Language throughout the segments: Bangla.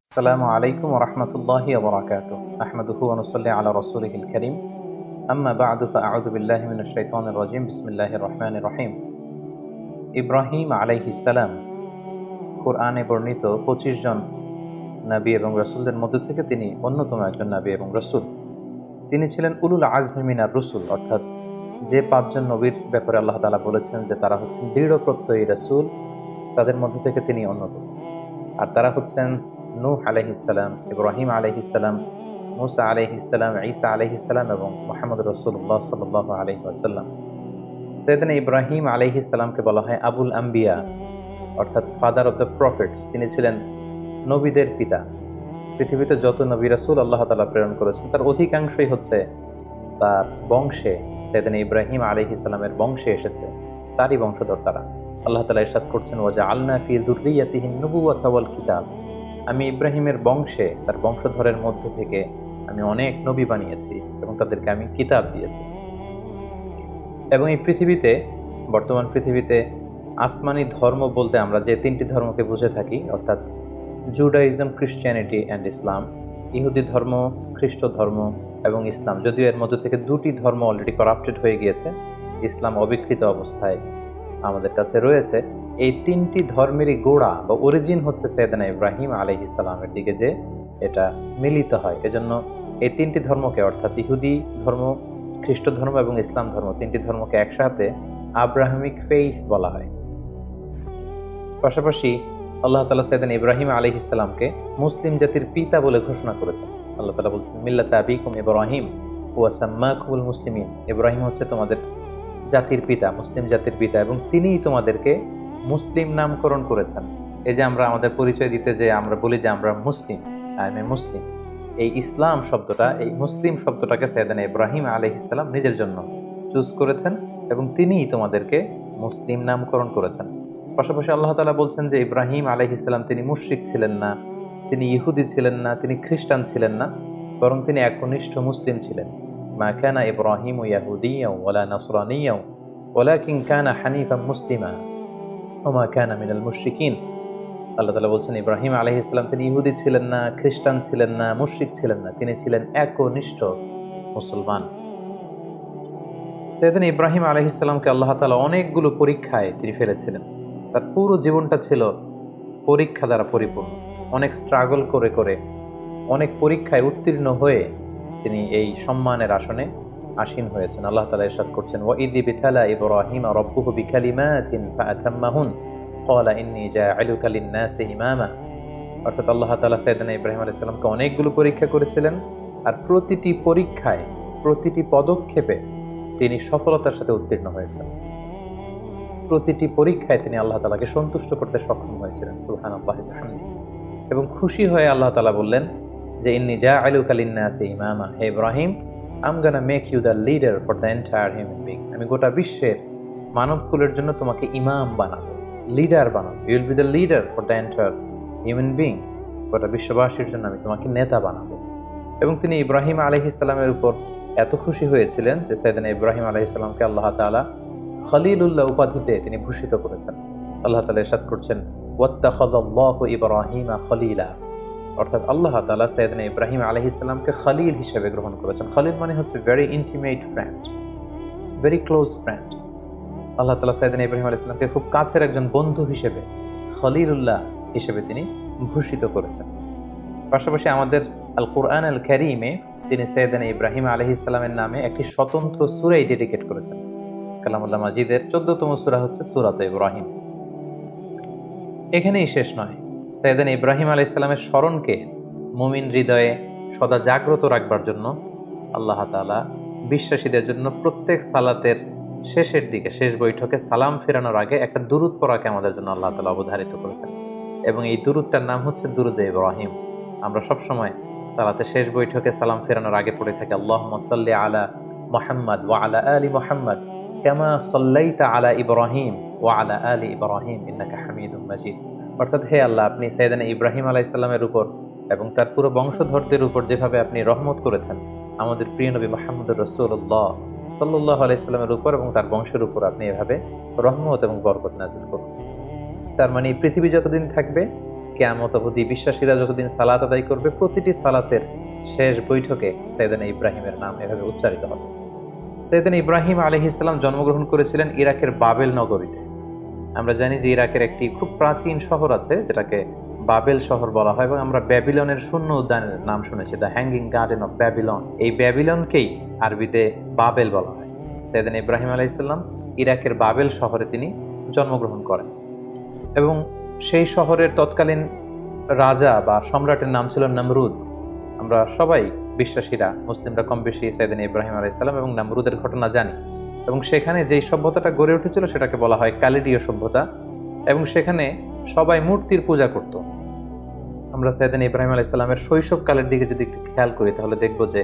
السلام عليكم ورحمة الله وبركاته نحمده ونصلي على رسوله الكريم أما بعد فأعوذ بالله من الشيطان الرجيم بسم الله الرحمن الرحيم ইব্রাহিম আলাইহিস সালাম কোরআনে বর্ণিত 25 জন নবী এবং রাসূলদের মধ্য থেকে তিনি অন্যতম একজন নবী এবং রাসূল। তিনি ছিলেন উলুল আজমি মিনার রসুল, অর্থাৎ যে 5 জন নবীর ব্যাপারে আল্লাহ তাআলা বলেছেন যে তারা হচ্ছেন দৃঢ় প্রত্যয়ী রাসূল, তাদের মধ্য থেকে তিনি অন্যতম। আর তারা হচ্ছেন নূহ আলাইহিস সালাম, ইব্রাহিম আলাইহিস সালাম, মুসা আলাইহিস সালাম, ঈসা আলাইহিস সালাম এবং মুহাম্মদ রাসূলুল্লাহ সাল্লাল্লাহু আলাইহি ওয়াসাল্লাম। সাইয়েদনা ইব্রাহিম আলাইহিস সালামকে বলা হয় আবুল আম্বিয়া, অর্থাৎ ফাদার অফ দ্য প্রফেটস। তিনি ছিলেন নবীদের পিতা। পৃথিবীতে যত নবী রাসূল আল্লাহ তাআলা প্রেরণ করেছেন তার অধিকাংশই হচ্ছে তার বংশে, সাইয়েদনা ইব্রাহিম আলাইহিস সালামের বংশে এসেছে, তারই বংশধর তারা। আল্লাহ তাআলা ইরশাদ করছেন, ওয়াজআলনা ফি যুররিয়াতিহিন নুবুওয়াতা ওয়াল কিতাব। আমি ইব্রাহিমের বংশে, তার বংশধরের মধ্য থেকে আমি অনেক নবী বানিয়েছি এবং তাদেরকে আমি কিতাব দিয়েছি। এবং এই পৃথিবীতে, বর্তমান পৃথিবীতে আসমানি ধর্ম বলতে আমরা যে 3টি ধর্মকে বুঝে থাকি, অর্থাৎ জুডাইজম, ক্রিশ্চিয়ানিটি অ্যান্ড ইসলাম। ইহুদি ধর্ম, খ্রিস্ট ধর্ম এবং ইসলাম, যদিও এর মধ্য থেকে 2টি ধর্ম অলরেডি করাপ্টেড হয়ে গিয়েছে, ইসলাম অবিকৃত অবস্থায় আমাদের কাছে রয়েছে। এই 3টি ধর্মেরই গোড়া বা অরিজিন হচ্ছে সাইয়েদনা ইব্রাহিম আলাইহিস সালামের দিকে যে এটা মিলিত হয়। এজন্য এই 3টি ধর্মকে, অর্থাৎ ইহুদি ধর্ম, খ্রিস্ট ধর্ম এবং ইসলাম ধর্ম, 3টি ধর্মকে একসাথে আব্রাহামিক ফেইথ বলা হয়। পাশাপাশি আল্লাহ তাআলা সাইয়েদনা ইব্রাহিম আলাইহিস সালামকে মুসলিম জাতির পিতা বলে ঘোষণা করেছেন। আল্লাহ তাআলা বলছেন, মিল্লাতা আবিকুম ইব্রাহিম ওয়া সাম্মাকুমুল মুসলিমিন। ইব্রাহিম হচ্ছে তোমাদের জাতির পিতা, মুসলিম জাতির পিতা, এবং তিনিই তোমাদেরকে মুসলিম নামকরণ করেছেন। এই যে আমরা আমাদের পরিচয় দিতে যে আমরা বলি যে আমরা মুসলিম, আই এম এ মুসলিম, এই ইসলাম শব্দটা, এই মুসলিম শব্দটাকে সাইয়েদনা ইব্রাহিম আলাইহিস সালাম নিজের জন্য চুজ করেছেন এবং তিনিই তোমাদেরকে মুসলিম নামকরণ করেছেন। পাশাপাশি আল্লাহ তাআলা বলছেন যে ইব্রাহিম আলাইহিস সালাম তিনি মুশরিক ছিলেন না, তিনি ইহুদি ছিলেন না, তিনি খ্রিস্টান ছিলেন না, বরং তিনি একনিষ্ঠ মুসলিম ছিলেন। মা কানা ইব্রাহিমু ইয়াহুদিয়্যাও ওয়ালা নাসরানিয়্যাও ওয়ালাকিন কানা হানিফাম মুসলিমা ওয়া মা কানা মিনাল মুশরিকিন। আল্লাহ তাআলা বলছেন ইব্রাহিম আলাইহিস সালাম তিনি ইহুদি ছিলেন না, খ্রিস্টান ছিলেন না, মুশরিক ছিলেন না, তিনি ছিলেন একনিষ্ঠ মুসলমান। সাইয়েদনা ইব্রাহিম আলাইহিস সালামকে আল্লাহ তাআলা অনেকগুলো পরীক্ষায় তিনি ফেলেছিলেন। তার পুরো জীবনটা ছিল পরীক্ষা দ্বারা পরিপূর্ণ। অনেক স্ট্রাগল করে করে, অনেক পরীক্ষায় উত্তীর্ণ হয়ে তিনি এই সম্মানের আসনে আসীন হয়েছেন। আল্লাহ তাআলা ইরশাদ করছেন, ওয়া ইয বিতালা ইব্রাহিম রাব্বুহু বিকালিমাতিন ফাআতাম্মাহুন ক্বালা ইন্নী জাআলুকা লিন-নাসি ইমামা। অর্থাৎ আল্লাহ তাআলা সাইয়েদনা ইব্রাহিম আলাইহিস সালামকে অনেকগুলো পরীক্ষা করেছিলেন, আর প্রতিটি পরীক্ষায়, প্রতিটি পদক্ষেপে তিনি সফলতার সাথে উত্তীর্ণ হয়েছেন। প্রতিটি পরীক্ষায় তিনি আল্লাহ তাআলাকে সন্তুষ্ট করতে সক্ষম হয়েছিলেন। সুবহানাল্লাহি ওয়া বিহামদিহি। এবং খুশি হয়ে আল্লাহ তাআলা বললেন যে ইন্নী জাআলুকা লিন-নাসি ইমামা, হে Ibrahim, I'm gonna make you the leader for the entire human being. আমি গোটা বিশ্বের মানবকুলের জন্য তোমাকে ইমাম বানাবো, লিডার বানাবো। You will be the leader for the entire human being. গোটা বিশ্ববাসীর জন্য আমি তোমাকে নেতা বানাবো। এবং তিনি ইব্রাহিম আলাইহিস সালামের উপর এত খুশি হয়েছিলেন যে সাইয়েদনা ইব্রাহিম আলাইহিস সালামকে আল্লাহ তাআলা খলিলুল্লাহ উপাধিতে তিনি ভূষিত করেছেন। আল্লাহ তাআলা ইরশাদ করছেন, ওয়াত্তাখাযাল্লাহু ইব্রাহিমা খলিলা। অর্থাৎ আল্লাহ তাআলা সাইয়েদনা ইব্রাহিম আলাইহিস সালামকে খলিল হিসেবে গ্রহণ করেছেন। খলিল মানে হচ্ছে very intimate friend, very close friend. Allah তাআলা সাইয়েদনা ইব্রাহিম আলাইহিস সালামকে খুব কাছের একজন বন্ধু হিসেবে, খলিলুল্লাহ হিসেবে তিনি ভূষিত করেছেন। পাশাপাশি আমাদের আল কুরআন আল কারীমে তিনি সাইয়েদনা ইব্রাহিম আলাইহিস সালামের নামে একটি স্বতন্ত্র সূরাই ডেডিকেট করেছেন। কালামুল্লাহ মাজিদের 14তম সূরা হচ্ছে সূরাত ইব্রাহিম। এখানেই শেষ নয়, সাইয়েদনা ইব্রাহিম আলাইহিস সালামের স্মরণকে মুমিন হৃদয়ে সদা জাগ্রত রাখবার জন্য আল্লাহ তাআলা বিশ্বাসীদের জন্য প্রত্যেক সালাতের শেষের দিকে, শেষ বৈঠকে সালাম ফেরানোর আগে একটা দুরূদ পড়াকে আমাদের জন্য আল্লাহ তাআলা অবধারিত করেছেন। এবং এই দুরূদটার নাম হচ্ছে দুরূদে ইব্রাহিম। আমরা সবসময় সালাতের শেষ বৈঠকে সালাম ফেরানোর আগে পড়ে থাকি, আল্লাহুম্মা সাল্লি আলা মুহাম্মাদ ওয়া আলা আলি মুহাম্মাদ কামা সাল্লাইতা আলা ইব্রাহিম ওয়া আলা আলি ইব্রাহিম ইন্নাকা হামিদুম মাজিদ। অর্থাৎ হে আল্লাহ, আপনি সাইয়েদনা ইব্রাহিম আলাইহিস সালামের উপর এবং তার পুরো বংশধরদের উপর যেভাবে আপনি রহমত করেছেন, আমাদের প্রিয় নবী মুহাম্মদুর রাসূলুল্লাহ সাল্লাল্লাহু আলাইহি সাল্লামের উপর এবং তার বংশের উপর আপনি এভাবে রহমত এবং বরকত নাযিল করুন। তার মানে পৃথিবী যতদিন থাকবে কিয়ামত অবধি বিশ্বাসীরা যতদিন সালাত আদায় করবে, প্রতিটি সালাতের শেষ বৈঠকে সাইয়েদনা ইব্রাহিমের নাম এভাবে উচ্চারিত হবে। সাইয়েদনা ইব্রাহিম আলাইহিস সালাম জন্মগ্রহণ করেছিলেন ইরাকের বাবেল নগরীতে। আমরা জানি যে ইরাকের একটি খুব প্রাচীন শহর আছে যেটাকে বাবেল শহর বলা হয়, এবং আমরা ব্যাবিলনের শূন্য উদ্যানের নাম শুনেছি, the hanging garden of Babylon. এই ব্যাবিলনকেই আরবিতে বাবেল বলা হয়। সাইয়েদনা ইব্রাহিম আলাইহিস সালাম ইরাকের বাবেল শহরে তিনি জন্মগ্রহণ করেন, এবং সেই শহরের তৎকালীন রাজা বা সম্রাটের নাম ছিল নমরুদ। আমরা সবাই বিশ্বাসীরা, মুসলিমরা কম বেশি সাইয়েদনা ইব্রাহিম আলাইহিস সালাম এবং নমরুদের ঘটনা জানি, এবং সেখানে যেই সভ্যতাটা গড়ে উঠেছিল সেটাকে বলা হয় কালিডীয় সভ্যতা, এবং সেখানে সবাই মূর্তির পূজা করত। আমরা সাইয়েদনা ইব্রাহিম আলাইহিস সালামের শৈশবকালের দিকে যদি একটু খেয়াল করি তাহলে দেখব যে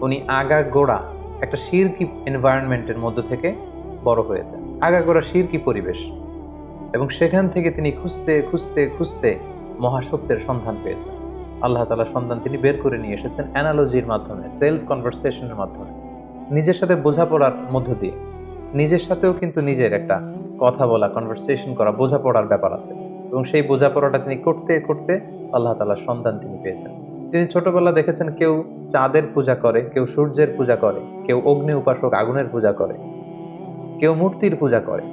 উনি আগাগোড়া একটা শিরকি এনভায়রনমেন্টের মধ্য থেকে বড় হয়েছেন, আগাগোড়া শিরকি পরিবেশ, এবং সেখান থেকে তিনি খুঁজতে খুঁজতে খুঁজতে মহাসত্যের সন্ধান পেয়েছেন। আল্লাহ তাআলার সন্ধান তিনি বের করে নিয়ে এসেছেন অ্যানালজির মাধ্যমে, সেলফ কনভারসেশনের মাধ্যমে, নিজের সাথে বোঝাপড়ার মধ্য দিয়ে। নিজের সাথেও কিন্তু নিজের একটা কথা বলা, কনভারসেশন করা, বোঝাপড়ার ব্যাপার আছে, এবং সেই বোঝাপড়াটা তিনি করতে করতে আল্লাহ তাআলার সন্ধান তিনি পেয়েছেন। তিনি ছোটবেলা দেখেছেন কেউ চাঁদের পূজা করে, কেউ সূর্যের পূজা করে, কেউ অগ্নি উপাসক আগুনের পূজা করে, কেউ মূর্তির পূজা করে।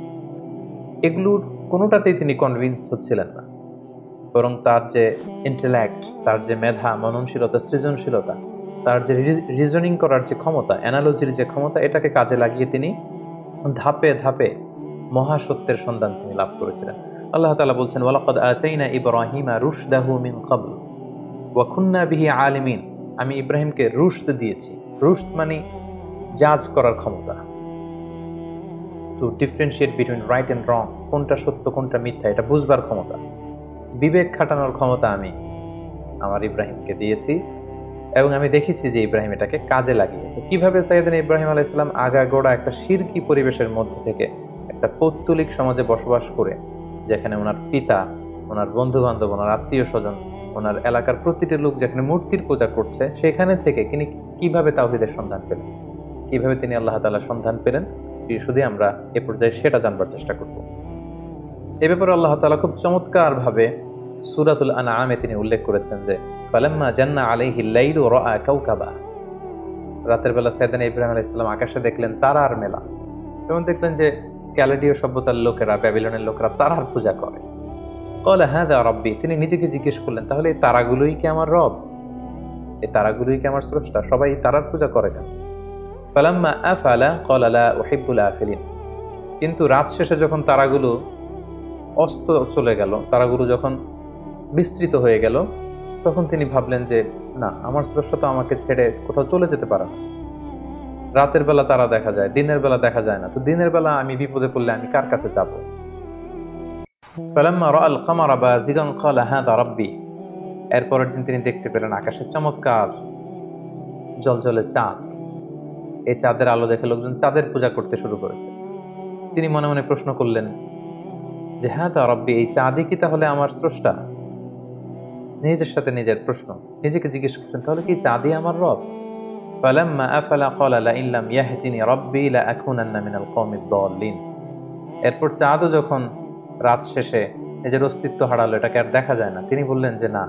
এগুলোর কোনোটাতেই তিনি কনভিন্স হচ্ছিলেন না, বরং তার যে ইন্টেলেক্ট, তার যে মেধা, মননশীলতা, সৃজনশীলতা, তার যে রিজনিং করার যে ক্ষমতা, অ্যানালজির যে ক্ষমতা, এটাকে কাজে লাগিয়ে তিনি ধাপে ধাপে মহাসত্যের সন্ধান তিনি লাভ করেছিলেন। আল্লাহ তাআলা বলছেন, ওয়ালাকাদ আতাইনা ইব্রাহিমা রুশদাহু মিন ক্বাবল ওয়া কুন্না বিহি আলিমিন। আমি ইব্রাহিমকে রুশদ দিয়েছি। রুশদ মানে জাজ করার ক্ষমতা, to differentiate between right and wrong, কোনটা সত্য কোনটা মিথ্যা এটা বুঝবার ক্ষমতা, বিবেক খাটানোর ক্ষমতা আমি আমার ইব্রাহিমকে দিয়েছি, এবং আমি দেখেছি যে ইব্রাহিম এটাকে কাজে লাগিয়েছে। কিভাবে সাইয়েদনা ইব্রাহিম আলাইহিস সালাম আগাগোড়া একটা শিরকি পরিবেশের মধ্যে থেকে একটা পৌত্তলিক সমাজে বসবাস করে, যেখানে ওনার পিতা, ওনার বন্ধু বান্ধব, ওনার আত্মীয় স্বজন, ওনার এলাকার প্রতিটি লোক যেখানে মূর্তির পূজা করছে, সেখানে থেকে তিনি কিভাবে তাওহীদের সন্ধান পেলেন, কিভাবে তিনি আল্লাহ তাআলার সন্ধান পেলেন, শুধু আমরা এ পর্যায়ে সেটা জানবার চেষ্টা করব। এ ব্যাপারে আল্লাহ তাআলা খুব চমৎকারভাবে সূরাতুল আনআমে তিনি উল্লেখ করেছেন যে ফালাম্মা জান্না আলাইহিল লাইলু রাআ কাওকাবা। রাতের বেলা সাইয়েদনা ইব্রাহিম আলাইহিস সালাম আকাশে দেখলেন তারার মেলা, এবং দেখলেন যে ক্যালেডীয় সভ্যতার লোকেরা, ব্যাবিলনের লোকেরা তারার পূজা করে। ক্বালা হাযা রাব্বি, তিনি নিজেকে জিজ্ঞেস করলেন, তাহলে এই তারাগুলোই কি আমার রব? এই তারাগুলোই কি আমার স্রষ্টা? সবাই তারার পূজা করে কেন? ফালাম্মা আফালা ক্বালা লা উহিব্বুল আফিলিন। কিন্তু রাত শেষে যখন তারাগুলো অস্ত চলে গেল, তারাগুলো যখন বিস্তৃত হয়ে গেল, তখন তিনি ভাবলেন যে না, আমার স্রষ্টা তো আমাকে ছেড়ে কোথাও চলে যেতে পারে না। রাতের বেলা তারা দেখা যায়, দিনের বেলা দেখা যায় না, তো দিনের বেলা আমি বিপদে পড়লে আমি কার কাছে যাব? ফালাম্মা রাআল কামারা বাযিগান ক্বালা হাযা রাব্বি। এরপরের দিন তিনি দেখতে পেলেন আকাশে চমৎকার জলজলে চাঁদ। এই চাঁদের আলো দেখে লোকজন চাঁদের পূজা করতে শুরু করেছে। তিনি মনে মনে প্রশ্ন করলেন যে হাযা রাব্বি, এই চাঁদই কি তাহলে আমার স্রষ্টা? নিজের সাথে নিজের প্রশ্ন, নিজেকে জিজ্ঞেস করছেন, তাহলে কি চাঁদই আমার রব? ফালাম্মা আফালা ক্বালা লা ইন লাম ইয়াহদিনি রাব্বি লা আকুনান্না মিনাল কওমিদ দাল্লিন। এরপর চাঁদও যখন রাত শেষে নিজের অস্তিত্ব হারালো, এটাকে আর দেখা যায় না, তিনি বললেন যে না,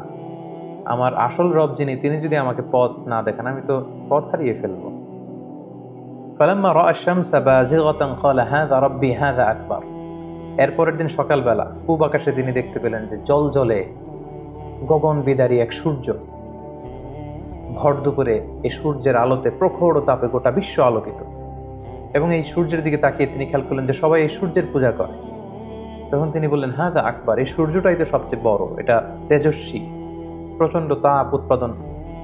আমার আসল রব যিনি, তিনি যদি আমাকে পথ না দেখান, আমি তো পথ হারিয়ে ফেলবো। ফালাম্মা রাআ আশ-শামসা বাযিগাতান ক্বালা হাযা রাব্বি হাযা আকবার। এরপরের দিন সকালবেলা পূব আকাশে তিনি দেখতে পেলেন যে জলজলে গগন বিদারী এক সূর্য। ভর দুপুরে এই সূর্যের আলোতে প্রখর তাপে গোটা বিশ্ব আলোকিত, এবং এই সূর্যের দিকে তাকিয়ে তিনি খেয়াল করলেন যে সবাই এই সূর্যের পূজা করে। তখন তিনি বললেন হাযা আকবার, এই সূর্যটাই তো সবচেয়ে বড়, এটা তেজস্বী, প্রচন্ড তাপ উৎপাদন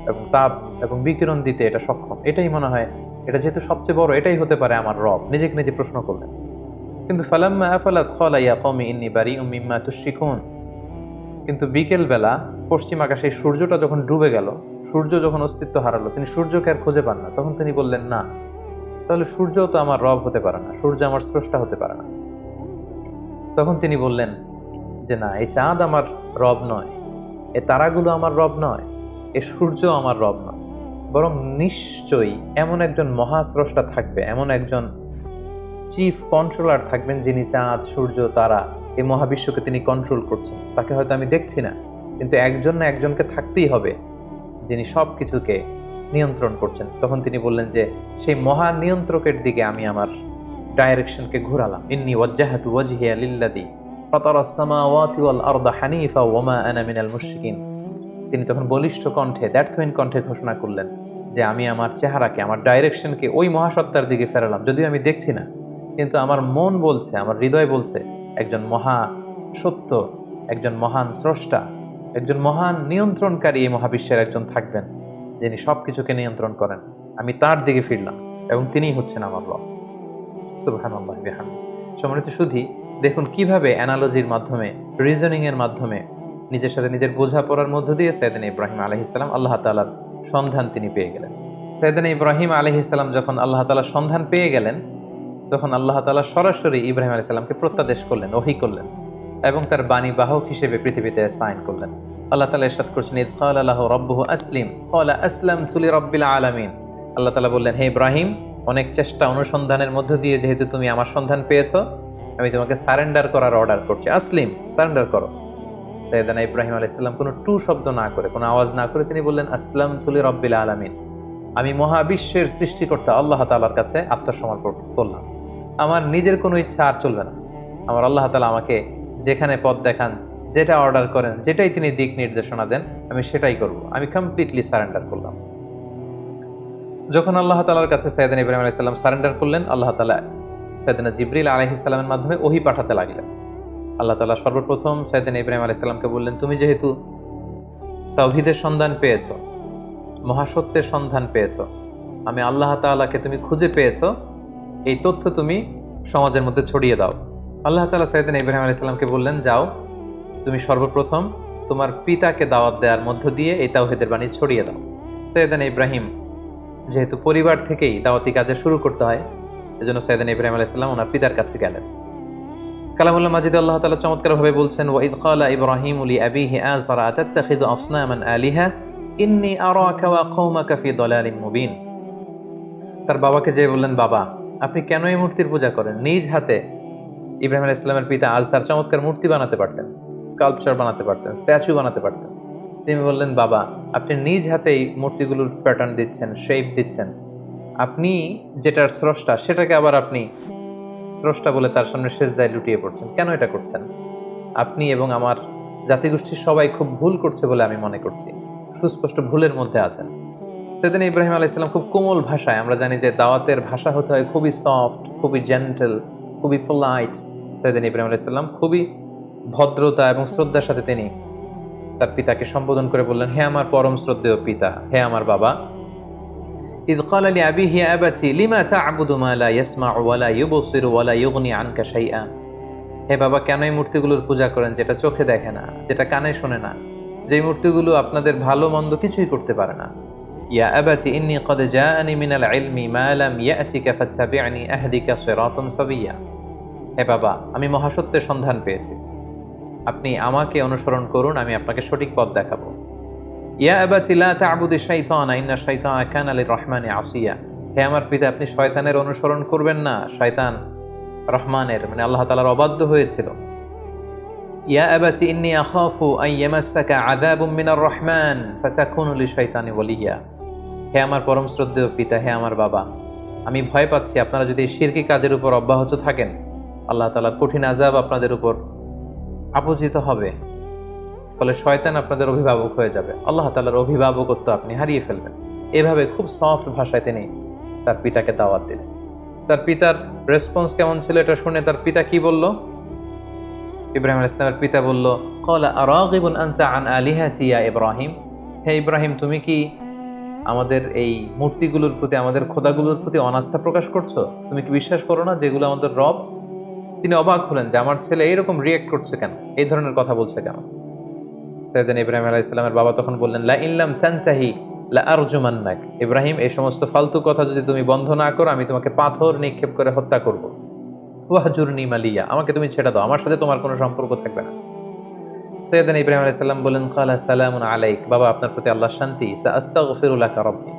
এবং তাপ এবং বিকিরণ দিতে এটা সক্ষম, এটাই মনে হয়, এটা যেহেতু সবচেয়ে বড়, এটাই হতে পারে আমার রব। নিজেকে নিজে প্রশ্ন করলেন। কিন্তু ফালাম্মা আফালাত ক্বালা ইয়া কওমি ইন্নী বারিউম মিম্মা তুশরিকুন। কিন্তু বিকেল বেলা পশ্চিম আকাশে সূর্যটা যখন ডুবে গেল, সূর্য যখন অস্তিত্ব হারালো, তিনি সূর্যকে আর খুঁজে পান না। তখন তিনি বললেন না, তাহলে সূর্যও তো আমার রব হতে পারে না, সূর্য আমার স্রষ্টা হতে পারে না। তখন তিনি বললেন যে না, এই চাঁদ আমার রব নয়, এই তারাগুলো আমার রব নয়, এই সূর্য আমার রব নয়, বরং নিশ্চয়ই এমন একজন মহাস্রষ্টা থাকবে, এমন একজন চিফ কন্ট্রোলার থাকবেন যিনি চাঁদ, সূর্য, তারা, এই মহাবিশ্বকে তিনি কন্ট্রোল করছেন। তাকে হয়তো আমি দেখছি না, কিন্তু একজন না একজনকে থাকতেই হবে যিনি সব কিছুকে নিয়ন্ত্রণ করছেন। তখন তিনি বললেন যে সেই মহান নিয়ন্ত্রকের দিকে আমি আমার ডাইরেকশনকে ঘোরালাম। ইন্নী ওয়াজ্জাহাতু ওয়াজহিয়া লিল্লাযী ফাতারাস সামাওয়াতি ওয়াল আরদা হানিফা ওয়া মা আনা মিনাল মুশরিকিন। তিনি তখন বলিষ্ঠ কণ্ঠে, দ্ব্যর্থহীন কণ্ঠে ঘোষণা করলেন যে আমি আমার চেহারাকে, আমার ডাইরেকশনকে ওই মহাসত্তার দিকে ফেরালাম। যদিও আমি দেখছি না, কিন্তু আমার মন বলছে, আমার হৃদয় বলছে একজন মহা সত্য, একজন মহান স্রষ্টা, একজন মহান নিয়ন্ত্রণকারী এই মহাবিশ্বের একজন থাকবেন যিনি সব কিছুকে নিয়ন্ত্রণ করেন। আমি তার দিকে ফিরলাম এবং তিনিই হচ্ছেন আমার রব। সুবহানাল্লাহ বিহামদিহি। সম্মানিত সুধী, দেখুন কিভাবে অ্যানালজির মাধ্যমে, রিজনিং এর মাধ্যমে নিজের সাথে নিজের বোঝাপড়ার মধ্য দিয়ে সাইয়েদনা ইব্রাহিম আলাইহিস সালাম আল্লাহ তাআলার সন্ধান তিনি পেয়ে গেলেন। সাইয়েদনা ইব্রাহিম আলাইহিস সালাম যখন আল্লাহ তাআলার সন্ধান পেয়ে গেলেন, তখন আল্লাহ তাআলা সরাসরি ইব্রাহিম আলাইহিস সালামকে প্রত্যাদেশ করলেন, ওহী করলেন এবং তার বাণী বাহক হিসেবে পৃথিবীতে সাইন করলেন। আল্লাহ তাআলা ইরশাদ করছেন, ইয ক্বালা লাহু রাব্বুহু আসলিম ক্বালা আসলামতু লিরাব্বিল আলামিন। আল্লাহ তাআলা বললেন, হে ইব্রাহিম, অনেক চেষ্টা অনুসন্ধানের মধ্য দিয়ে যেহেতু তুমি আমার সন্ধান পেয়েছো, আমি তোমাকে সারেন্ডার করার অর্ডার করছি। আসলিম, সারেন্ডার করো। সাইয়েদনা ইব্রাহিম আলাইহিস সালাম কোনো টু শব্দ না করে, কোনো আওয়াজ না করে তিনি বললেন, আসলামতু লিরাব্বিল আলামিন। আমি মহাবিশ্বের সৃষ্টিকর্তা আল্লাহ তাআলার কাছে আত্মসমর্পণ করলাম। আমার নিজের কোনো ইচ্ছা আর চলবে না। আমার আল্লাহ তাআলা আমাকে যেখানে পথ দেখান, যেটা অর্ডার করেন, যেটাই তিনি দিক নির্দেশনা দেন, আমি সেটাই করব। আমি কমপ্লিটলি সারেন্ডার করলাম। যখন আল্লাহ তাআলার কাছে সাইয়েদনা ইব্রাহিম আলাইহিস সালাম সারেন্ডার করলেন, আল্লাহ তাআলা সাইয়েদনা জিবরিল আলাইহিস সালামের মাধ্যমে ওহী পাঠাতে লাগলেন। আল্লাহ তাআলা সর্বপ্রথম সাইয়েদনা ইব্রাহিম আলাইহিস সালামকে বললেন, তুমি যেহেতু তাওহীদের সন্ধান পেয়েছো, মহাসত্যের সন্ধান পেয়েছো, আমি আল্লাহ তাআলাকে তুমি খুঁজে পেয়েছো, এই তথ্য তুমি সমাজের মধ্যে ছড়িয়ে দাও। আল্লাহ তাআলা সাইয়েদনা ইব্রাহিম আলাইহিস সালামকে বললেন, যাও তুমি সর্বপ্রথম তোমার পিতাকে দাওয়াত দেওয়ার মধ্য দিয়ে এই তাওহীদের বাণী ছড়িয়ে দাও। সাইয়েদনা ইব্রাহিম যেহেতু পরিবার থেকেই দাওয়াতি কাজে শুরু করতে হয়, এজন্য সাইয়েদনা ইব্রাহিম আলাইহিস সালাম ওনার পিতার কাছে গেলেন। কালামুল্লাহ মাজিদে আল্লাহ তাআলা চমৎকারভাবে বলছেন, ওয়া ইয ক্বালা ইব্রাহিমু লিআবিহি আযরা আতাত্তাখিযু আসনামান আলিহা ইন্নী আরাকা ওয়া কওমাকা ফি দালালিম মুবিন। তার বাবাকে যে বললেন, বাবা আপনি কেন এই মূর্তির পূজা করেন? নিজ হাতে ইব্রাহিম আলাইহিস সালামের পিতা আজহার চমৎকার মূর্তি বানাতে পারতেন, স্কাল্পচার বানাতে পারতেন, স্ট্যাচু বানাতে পারতেন। তিনি বললেন, বাবা আপনি নিজ হাতেই মূর্তিগুলোর প্যাটার্ন দিচ্ছেন, শেপ দিচ্ছেন, আপনি যেটার স্রষ্টা সেটাকে আবার আপনি স্রষ্টা বলে তার সামনে সেজদায় লুটিয়ে পড়ছেন, কেন এটা করছেন? আপনি এবং আমার জাতিগোষ্ঠীর সবাই খুব ভুল করছে বলে আমি মনে করছি, সুস্পষ্ট ভুলের মধ্যে আছেন। সাইয়েদনা ইব্রাহিম আলাইহিস সালাম খুব কোমল ভাষায়, আমরা জানি যে দাওয়াতের ভাষা হতে হয় খুবই সফট, খুবই জেন্টল, খুবই পোলাইট। সাইয়েদনা ইব্রাহিম আলাইহিস সালাম খুবই ভদ্রতা এবং শ্রদ্ধার সাথে তিনি তার পিতাকে সম্বোধন করে বললেন, হে আমার পরম শ্রদ্ধেয় পিতা, হে আমার বাবা। ইয ক্বালা লিআবিহি ইয়া আবাতি লিমা তা'বুদু মা লা ইয়াসমা'ু ওয়া লা ইউবসিরু ওয়া লা ইউগনি আনকা শাইআ। হে বাবা, কেন এই মূর্তিগুলোর পূজা করেন যেটা চোখে দেখে না, যেটা কানে শোনে না, যেই মূর্তিগুলো আপনাদের ভালো মন্দ কিছুই করতে পারে না। ইয়া আবাতি ইন্নী ক্বাদ জাআনি মিনাল ইলমি মা লাম ইয়াতিকা ফাত্তাবি'নি আহদিকা সিরাতান সাবিয়্যা। হে বাবা, আমি মহাসত্যের সন্ধান পেয়েছি, আপনি আমাকে অনুসরণ করুন, আমি আপনাকে সঠিক পথ দেখাবো। ইয়া আবাতি লা তা'বুদিশ শাইতানা ইন্না শাইতানা কানা লির-রাহমানি আসিয়া। হে আমার পিতা, আপনি শয়তানের অনুসরণ করবেন না, শয়তান রহমানের মানে আল্লাহ তাআলার অবাধ্য হয়েছিল। ইয়া আবাতি ইন্নী আখাফু আন ইয়ামাসসাকা আযাবুম মিনার রহমান ফাতাকুনু লিশ-শাইতানি ওয়ালিয়্যা। হে আমার পরম শ্রদ্ধেয় পিতা, হে আমার বাবা, আমি ভয় পাচ্ছি আপনারা যদি শিরকি কাজের উপর অব্যাহত থাকেন, আল্লাহ তাআলার কঠিন আযাব আপনাদের উপর আপতিত হবে, ফলে শয়তান আপনাদের অভিভাবক হয়ে যাবে, আল্লাহ তাআলার অভিভাবকত্ব আপনি হারিয়ে ফেলবেন। এভাবে খুব সফট ভাষায় তিনি তার পিতাকে দাওয়াত দিলেন। তার পিতার রেসপন্স কেমন ছিল এটা শুনে তার পিতা কি বলল? ইব্রাহিম আলাইহিস সালামের পিতা বলল, ক্বালা আরাগিবুন আনতা আন আলিহাতি ইয়া ইব্রাহিম। হে ইব্রাহিম, তুমি কি আমাদের এই মূর্তিগুলোর প্রতি, আমাদের খোদাগুলোর প্রতি অনাস্থা প্রকাশ করছো? তুমি কি বিশ্বাস করো না যেগুলো আমাদের রব? তিনি অবাক হলেন যে আমার ছেলে এইরকম রিয়েক্ট করছে কেন, এই ধরনের কথা বলছে কেন। সাইয়েদনা ইব্রাহিম আলাইহিস সালামের বাবা তখন বললেন, লা ইন লাম তানতাহি লা আরজুমান্নাক। ইব্রাহিম, এই সমস্ত ফালতু কথা যদি তুমি বন্ধ না করো, আমি তোমাকে পাথর নিক্ষেপ করে হত্যা করব। ওয়াহজুরনি মালিয়া, আমাকে তুমি ছেড়ে দাও, আমার সাথে তোমার কোনো সম্পর্ক থাকবে না। সাইয়েদনা ইব্রাহিম আলাইহিস সালাম বলেন, ক্বালা সালামুন আলাইক। বাবা, আপনার প্রতি আল্লাহর শান্তি। সাআস্তাগফিরু লাকা রাব্বি,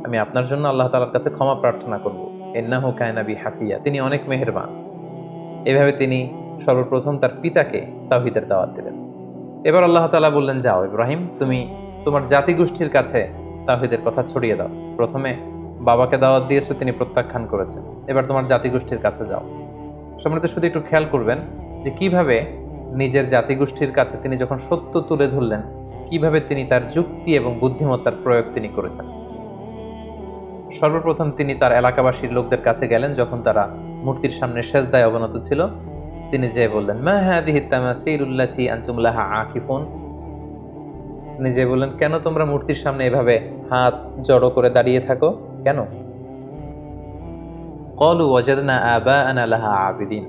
আমি আপনার জন্য আল্লাহ তাআলার কাছে ক্ষমা প্রার্থনা করব। ইন্নাহু কানা বি হাফিয়া, তিনি অনেক মেহেরবান। এভাবে তিনি সর্বপ্রথম তার পিতাকে তাওহীদের দাওয়াত দিলেন। এবার আল্লাহ তাআলা বললেন, যাও ইব্রাহিম, তুমি তোমার জাতিগোষ্ঠীর কাছে তাওহীদের কথা ছড়িয়ে দাও। প্রথমে বাবাকে দাওয়াত দিয়েছো, তিনি প্রত্যাখ্যান করেছেন, এবার তোমার জাতিগোষ্ঠীর কাছে যাও। সম্মানিত শুধু একটু খেয়াল করবেন যে কিভাবে নিজের জাতিগোষ্ঠীর কাছে তিনি যখন সত্য তুলে ধরলেন, কিভাবে তিনি তার যুক্তি এবং বুদ্ধিমত্তার প্রয়োগ তিনি করেছেন। সর্বপ্রথম তিনি তার এলাকাবাসীর লোকদের কাছে গেলেন যখন তারা মূর্তির সামনে সেজদায় অবনত ছিল। তিনি যেয়ে বললেন, মা হাদিহি তামাসিলুল্লাতি আনতুম লাহা আকিফুন। তিনি যেয়ে বললেন, কেন তোমরা মূর্তির সামনে এভাবে হাত জড়ো করে দাঁড়িয়ে থাকো কেন? ক্বালু ওয়াজাদনা আবাআনা লাহা আবিদিন।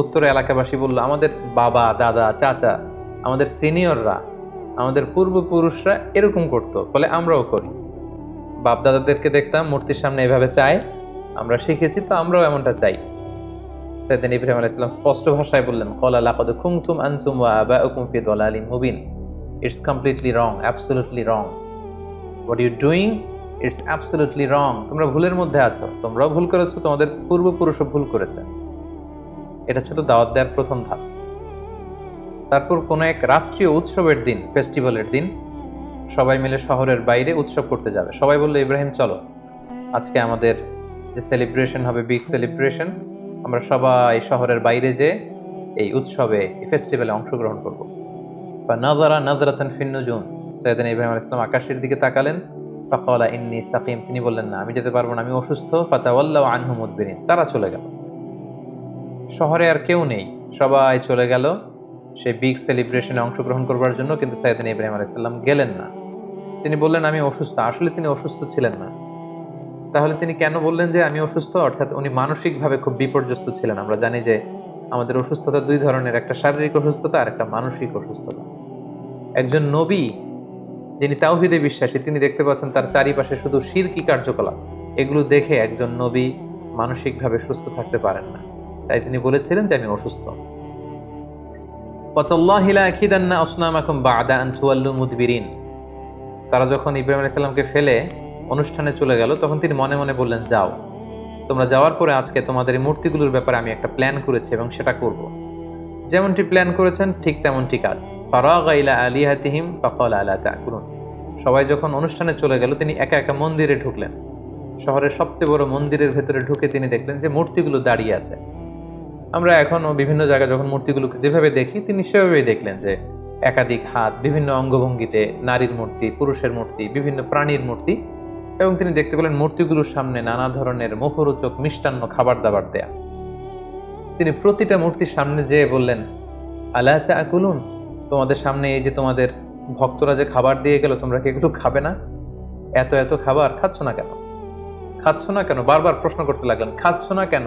উত্তরে এলাকাবাসী বলল, আমাদের বাবা, দাদা, চাচা, আমাদের সিনিয়ররা, আমাদের পূর্বপুরুষরা এরকম করতো, ফলে আমরাও করি। বাপ দাদাদেরকে দেখতাম মূর্তির সামনে এভাবে চাই, আমরা শিখেছি, তো আমরাও এমনটা চাই। সাইয়েদনা ইব্রাহিম আলাইহিস সালাম স্পষ্ট ভাষায় বললেন, ক্বালা লাকাদ কুনতুম আনতুম ওয়া আবাউকুম ফি দালালিন মুবিন। It's completely wrong, absolutely wrong. What you doing, it's absolutely wrong. তোমরা ভুলের মধ্যে আছো, তোমরাও ভুল করেছো, তোমাদের পূর্বপুরুষও ভুল করেছে। এটা ছিল দাওয়াত দেওয়ার প্রথম ধাপ। তারপর কোনো এক রাষ্ট্রীয় উৎসবের দিন, ফেস্টিভ্যালের দিন, সবাই মিলে শহরের বাইরে উৎসব করতে যাবে। সবাই বললো, ইব্রাহিম চলো, আজকে আমাদের যে সেলিব্রেশন হবে, বিগ সেলিব্রেশন, আমরা সবাই শহরের বাইরে যে এই উৎসবে, এই ফেস্টিভ্যালে অংশগ্রহণ করবো। বা নাযারা নাযরাতান ফিন নুজুম। সাইয়েদনা ইব্রাহিম আলাইহিস সালাম আকাশের দিকে তাকালেন। ফাকালা ইন্নী সাকিম। তিনি বললেন, না, আমি যেতে পারবো না, আমি অসুস্থ। ফাতাওয়াল্লাউ আনহু মুদবিরিন। তারা চলে গেল। শহরে আর কেউ নেই, সবাই চলে গেল সেই বিগ সেলিব্রেশনে অংশগ্রহণ করবার জন্য, কিন্তু সাইয়েদনা ইব্রাহিম আলাইহিস সালাম গেলেন না। তিনি বললেন, আমি অসুস্থ। আসলে তিনি অসুস্থ ছিলেন না। তাহলে তিনি কেন বললেন যে আমি অসুস্থ? অর্থাৎ উনি মানসিকভাবে খুব বিপর্যস্ত ছিলেন। আমরা জানি যে আমাদের অসুস্থতা দুই ধরনের, একটা শারীরিক অসুস্থতা আর একটা মানসিক অসুস্থতা। একজন নবী যিনি তাওহীদে বিশ্বাসী, তিনি দেখতে পাচ্ছেন তার চারিপাশে শুধু শিরকি কার্যকলাপ। এগুলো দেখে একজন নবী মানসিকভাবে সুস্থ থাকতে পারেন না। তাই তিনি বলেছিলেন যে আমি অসুস্থ। ওয়াতাল্লাহি লা আকিদান্না আসনামাকুম বা'দা আন তুওয়াল্লু মুদবিরিন। তারা যখন ইব্রাহিম আলাইহিস সালামকে ফেলে অনুষ্ঠানে চলে গেল, তখন তিনি মনে মনে বললেন, যাও, তোমরা যাওয়ার পরে আজকে তোমাদের এই মূর্তিগুলোর ব্যাপারে আমি একটা প্ল্যান করেছি এবং সেটা করব। যেমনটি প্ল্যান করেছেন ঠিক তেমনটি কাজ। ফারাগা ইলা আলিহাতিহিম ফাকালা আলা তাকুলুন। সবাই যখন অনুষ্ঠানে চলে গেল, তিনি একা একা মন্দিরে ঢুকলেন। শহরের সবচেয়ে বড় মন্দিরের ভেতরে ঢুকে তিনি দেখলেন যে মূর্তিগুলো দাঁড়িয়ে আছে। আমরা এখনো বিভিন্ন জায়গায় যখন মূর্তিগুলোকে যেভাবে দেখি, তিনি সেভাবেই দেখলেন যে একাধিক হাত, বিভিন্ন অঙ্গভঙ্গিতে, নারীর মূর্তি, পুরুষের মূর্তি, বিভিন্ন প্রাণীর মূর্তি, এবং তিনি দেখতে পেলেন মূর্তিগুলোর সামনে নানা ধরনের মুখরোচক মিষ্টান্ন খাবার দাবার দেয়া। তিনি প্রতিটা মূর্তির সামনে যেয়ে বললেন, আলা তাকুলুন, তোমাদের সামনে এই যে তোমাদের ভক্তরা যে খাবার দিয়ে গেল, তোমরা কি এগুলো খাবে না? এত এত খাবার খাচ্ছ না কেন? খাচ্ছ না কেন? বারবার প্রশ্ন করতে লাগলেন, খাচ্ছ না কেন?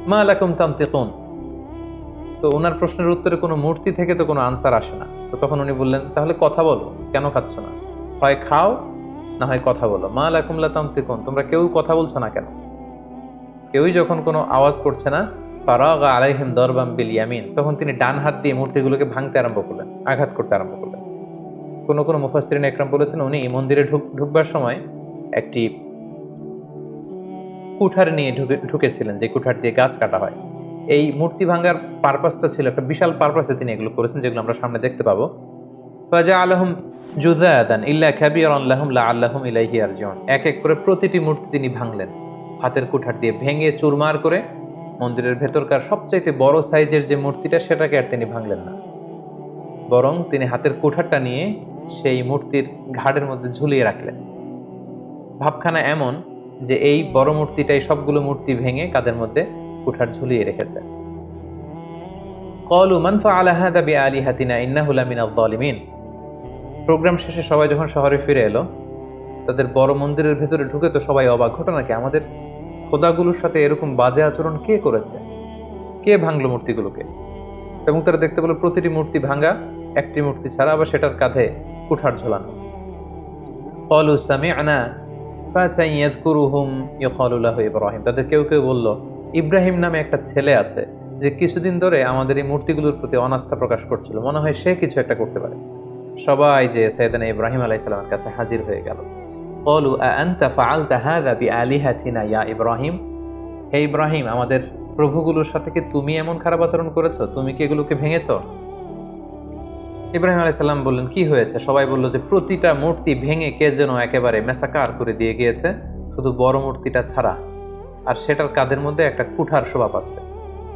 মা লাকুম তানতিকুন। তো ওনার প্রশ্নের উত্তরে কোনো মূর্তি থেকে তো কোনো আনসার আসে না। তো তখন উনি বললেন, তাহলে কথা বলো, কেন খাচ্ছ না? হয় খাও, না হয় কথা বলো। মা লাকুম লা তানতিকুন, তোমরা কেউ কথা বলছো না কেন? কেউই যখন কোনো আওয়াজ করছে না, ফারাগা আলাইহিম দরবাম বিল ইয়ামিন, তখন তিনি ডান হাত দিয়ে মূর্তিগুলোকে ভাঙতে আরম্ভ করলেন, আঘাত করতে আরম্ভ করলেন। কোন কোন মুফাসসিরিন ইকরাম বলেছেন, উনি মন্দিরে ঢুকবার সময় একটি কুঠার নিয়ে ঢুকেছিলেন, যে কুঠার দিয়ে গাছ কাটা হয়। এই মূর্তি ভাঙার পারপাসটা ছিল একটা বিশাল পারপাসে তিনি এগুলো করেছেন, যেগুলো আমরা সামনে দেখতে পাবো। ফাজআলাহুম জুযাদান ইল্লা কাবীরান লাহুম লাআল্লাহুম ইলাইহি ইয়ারজিউন। এক এক করে প্রতিটি মূর্তি তিনি ভাঙলেন, হাতের কুঠার দিয়ে ভেঙে চুরমার করে। মন্দিরের ভেতরকার সবচাইতে বড় সাইজের যে মূর্তিটা, সেটাকে আর তিনি ভাঙলেন না, বরং তিনি হাতের কুঠারটা নিয়ে সেই মূর্তির ঘাড়ের মধ্যে ঝুলিয়ে রাখলেন। ভাবখানা এমন যে এই বড় মূর্তিটাই সবগুলো মূর্তি ভেঙে কাদের মধ্যে কুঠার ঝুলিয়ে রেখেছে। ক্বালু মান ফাআলা হাযা বিআলিহাতিনা ইন্নাহু লামিনাল যালিমিন। প্রোগ্রাম শেষে সবাই যখন শহরে ফিরে এলো, তাদের বড় মন্দিরের ভেতরে ঢুকে তো সবাই অবাক। ঘটনা কি? আমাদের খোদাগুলোর সাথে এরকম বাজে আচরণ কে করেছে? কে ভাঙলো মূর্তিগুলোকে? এবং তারা দেখতে পেল প্রতিটি মূর্তি ভাঙা, একটি মূর্তি ছাড়া আবার সেটার কাঁধে কুঠার ঝোলানো। ক্বালু সামি'না ফাতান ইয়াযকুরুহুম ইউকালু লাহু ইব্রাহিম। তাদের কেউ কেউ বলল, ইব্রাহিম নামে একটা ছেলে আছে যে কিছুদিন ধরে আমাদের এই মূর্তিগুলোর প্রতি অনাস্থা প্রকাশ করছিল, মনে হয় সে কিছু একটা করতে পারে। সবাই যে সাইয়েদনা ইব্রাহিম আলাইহিস সালামের কাছে হাজির হয়ে গেল। ক্বালু আ আনতা ফাআলতা হাযা বিআলিহাতিনা ইয়া ইব্রাহিম। হে ইব্রাহিম, আমাদের প্রভুগুলোর সাথে কি তুমি এমন খারাপ আচরণ করেছো? তুমি কি এগুলোকে ভেঙেছো? ইব্রাহিম আলাইহিস সালাম বললেন, কি হয়েছে? সবাই বলল যে প্রতিটা মূর্তি ভেঙে কে যেন একেবারে মেসাকার করে দিয়ে গিয়েছে, শুধু বড় মূর্তিটা ছাড়া, আর সেটার কাঁধের মধ্যে একটা কুঠার শোভা পাচ্ছে।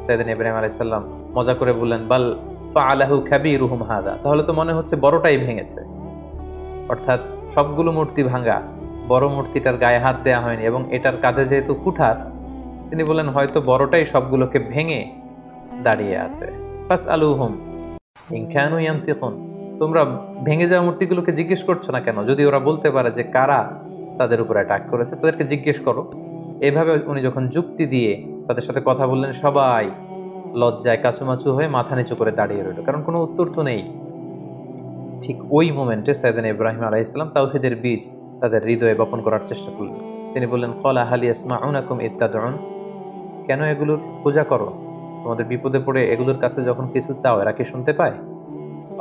সাইয়েদনা ইব্রাহিম আলাইহিস সালাম মজা করে বললেন, বাল ফাআলাহু কাবীরুহুম হাদা, তাহলে তো মনে হচ্ছে বড়টাই ভেঙেছে। অর্থাৎ সবগুলো মূর্তি ভাঙা, বড় মূর্তিটার গায়ে হাত দেওয়া হয়নি, এবং এটার কাঁধে যেহেতু কুঠার, তিনি বললেন হয়তো বড়টাই সবগুলোকে ভেঙে দাঁড়িয়ে আছে। ফাসআলুহুম ইন কানু ইয়ানতিকুন, তোমরা ভেঙে যাওয়া মূর্তিগুলোকে জিজ্ঞেস করছো না কেন? যদি ওরা বলতে পারে যে কারা তাদের উপর অ্যাটাক করেছে, তাদেরকে জিজ্ঞেস করো। এভাবে উনি যখন যুক্তি দিয়ে তাদের সাথে কথা বললেন, সবাই লজ্জায় কাচুমাচু হয়ে মাথা নিচু করে দাঁড়িয়ে রইল, কারণ কোনো উত্তর তো নেই। ঠিক ওই মোমেন্টে সাইয়েদনা ইব্রাহিম আলাইহিস সালাম তাওহীদের বীজ তাদের হৃদয়ে বপন করার চেষ্টা করলেন। তিনি বললেন, ক্বালা হাল ইয়াসমাউনাকুম ইদ তাদউন, কেন এগুলোর পূজা করো? তোমাদের বিপদে পড়ে এগুলোর কাছে যখন কিছু চাও, এরা কি শুনতে পায়?